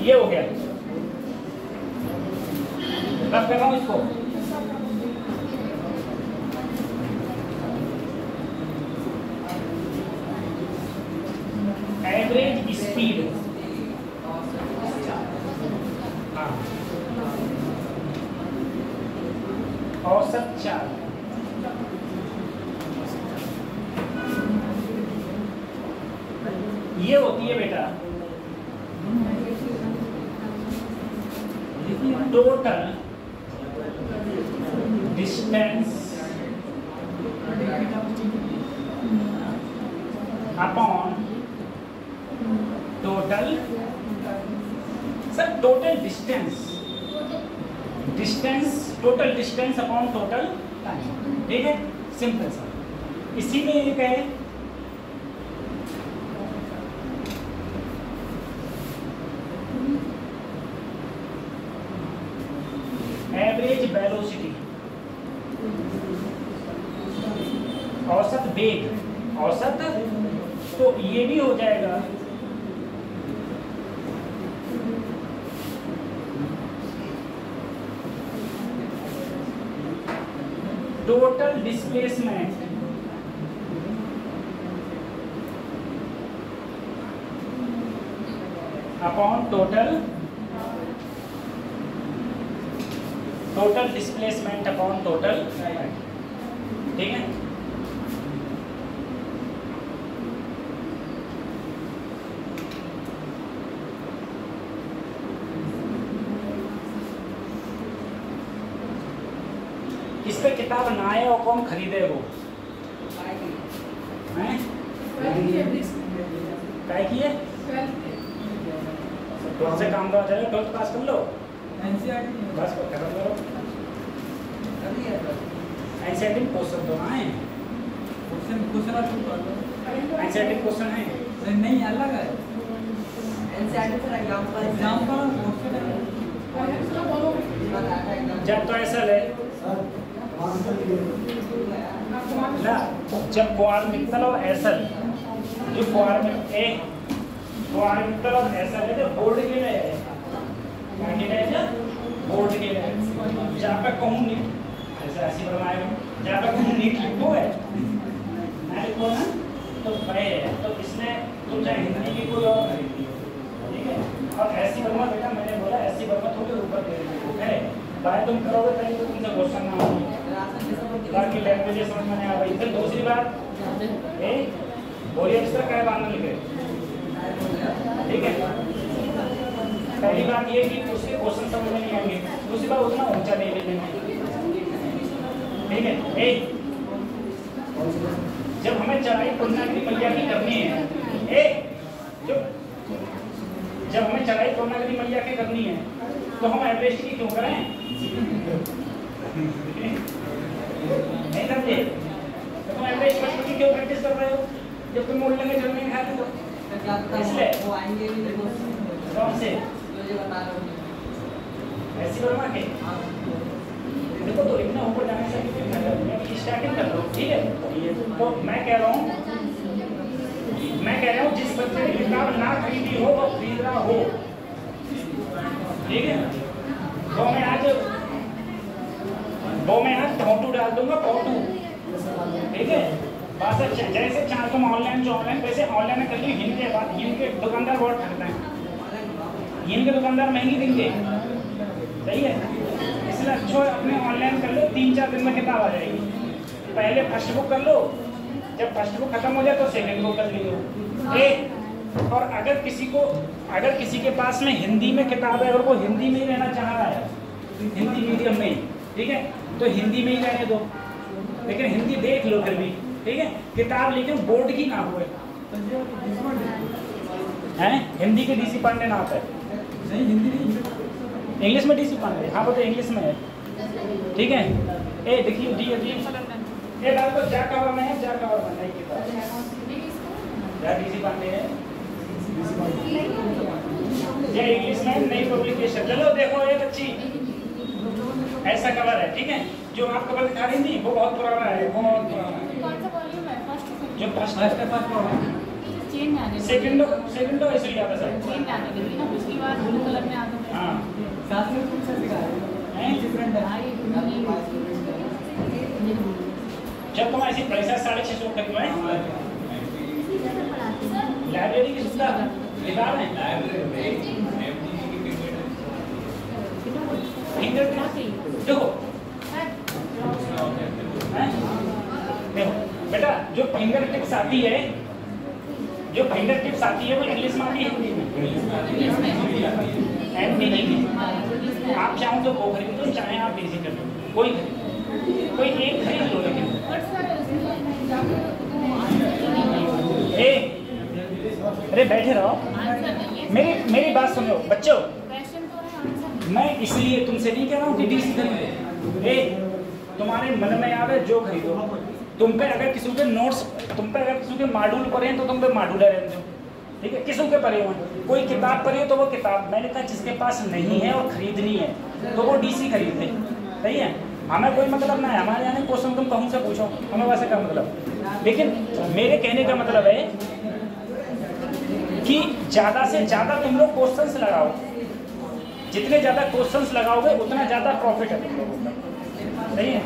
ये हो गया, रब कर रहा हूँ इसको। एवरेज स्पीड, औसत चाल, ये होती है बेटा total distance upon total, sir total distance, total distance upon total time, ठीक है, सिंपल सा। इसी में एक है एवरेज वेलोसिटी, औसत वेग, औसत, तो ये भी हो जाएगा total displacement upon total displacement upon total, ठीक है। इस पे किताब ना आए और कौन खरीदे वो, हैं? क्या किए? ट्वेल्थ से काम का चलेगा, 12th पास कर लो, बस खत्म करो। एनसीईआरटी में क्वेश्चन तो आए, एनसीईआरटी क्वेश्चन है नहीं, अलग है। जब तो ऐसा है सर आंसर ना, जब क्वारमिक्तल और एसल, जो क्वारमिक्तल और एसल है, जो बोर्ड के लिए है, बोर्ड के लिए जहाँ पे कहूँ नहीं ऐसा ऐसी बनवाएगा, जहाँ पे कहूँ नीट लिखो है ना, लिखो ना तो है, तो इसमें तुम चाहे हिंदी की कोई और खरीदी, ठीक है। और ऐसी बनवा बेटा, मैंने बोला ऐसी बनवा थोड़ी ऊपर है, बाय तुम करोगे तभी तो तुमसे क्वेश्चन ना होगी, बाकी लैंग्वेज समझ में नहीं आ रही। फिर दूसरी बात बोलिए अक्षर क्या बांधना लिखे, ठीक है। पहली बात ये कि उसके क्वेश्चन समझ में नहीं आएंगे, दूसरी बात उतना ऊंचा नहीं लिखेंगे, ठीक है। जब हमें चढ़ाई पूर्णागिरि मैया की करनी है, जब हमें चढ़ाई पूर्णागिरि मैया की करनी है तो हम एवरेस्ट की क्यों करें? नहीं समझे? तो तुम एवरेस्ट बचपन की क्यों प्रैक्टिस कर रहे हो जब तुम उड़ने में चढ़ने में खाते हो? इसलिए कौन से ऐसी बनवा के देखो, तो इतना ऊपर जाने से स्टार्टिंग कर लो, ठीक है। तो मैं कह रहा हूँ जिस बच्चे ने किताब ना खरीदी हो वो खरीद रहा हो, ठीक है। वो मैं आज फोटो डाल दूंगा, फोटो, ठीक है। बस जैसे चाहे तुम ऑनलाइन जो ऑनलाइन, वैसे ऑनलाइन कर ली। इनके दुकानदार बहुत ठगते हैं, इनके दुकानदार महंगी देंगे, सही है। इसलिए अच्छा अपने ऑनलाइन कर लो, 3-4 दिन में किताब आ जाएगी। पहले फर्स्ट बुक कर लो, जब फर्स्ट बुक खत्म हो जाए तो सेकंड बुक कर लीजिए। और अगर किसी के पास में हिंदी में किताब है, अगर वो हिंदी में ही रहना चाह रहा है, हिंदी मीडियम में, ठीक है, तो हिंदी में ही रहने दो, लेकिन हिंदी देख लो फिर भी, ठीक है। किताब लेकिन बोर्ड की ना हो, हिंदी के डीसी पांडे नाम है, नहीं हिंदी नहीं, इंग्लिश में डीसी पांडे, हाँ वो तो इंग्लिश में है, ठीक है। देखिए डाल को जा कवर में है, जा कवर में नहीं किताब डीसी पांडे है, ये इंग्लिश में नई पब्लिकेशन। चलो देखो ये बच्ची ऐसा कवर है, ठीक है। जो आप कवर दिखा रही थी वो बहुत पुराना है, बहुत पुराना है। जो फर्स्ट सेकंड ऐसे ही आता है, हाँ साथ में कुछ दिखा रहे हैं, डिफरेंट है। जब तुम ऐसी पैसा 650 खरीदवाए, लाइब्रेरी की सुविधा किताब है, देखो बेटा, जो फिंगर टिप्स आती है, वो इंग्लिश में आती है, हिंदी में, एमडी में। आप चाहो तो वो खरीद लो, चाहे आप डीसी कर लो, कोई एक खरीद लो, लेकिन अरे बैठे रहो, मेरी बात सुनो बच्चों। मैं इसलिए तुमसे नहीं कह रहा हूँ कि डीसी खरीदो, तुम्हारे मन में आवे जो खरीदो। तुम पे अगर किसी के नोट्स, तुम पे अगर किसी के मॉड्यूल पढ़े हैं तो तुम पे मॉड्यूल रहने दो, ठीक है। किसी के पढ़े हो, कोई किताब पढ़ी हो तो वो किताब, मैंने कहा जिसके पास नहीं है और खरीदनी है तो वो डीसी खरीद ले, सही है। हमें कोई मतलब ना है, हमारे यहाँ क्वेश्चन तुम कहूँ से पूछो, हमें वैसे का मतलब। लेकिन मेरे कहने का मतलब है कि ज़्यादा से ज़्यादा तुम लोग क्वेश्चंस लगाओ, जितने ज़्यादा क्वेश्चंस लगाओगे उतना ज़्यादा प्रॉफिट है तुम लोगों का, सही है।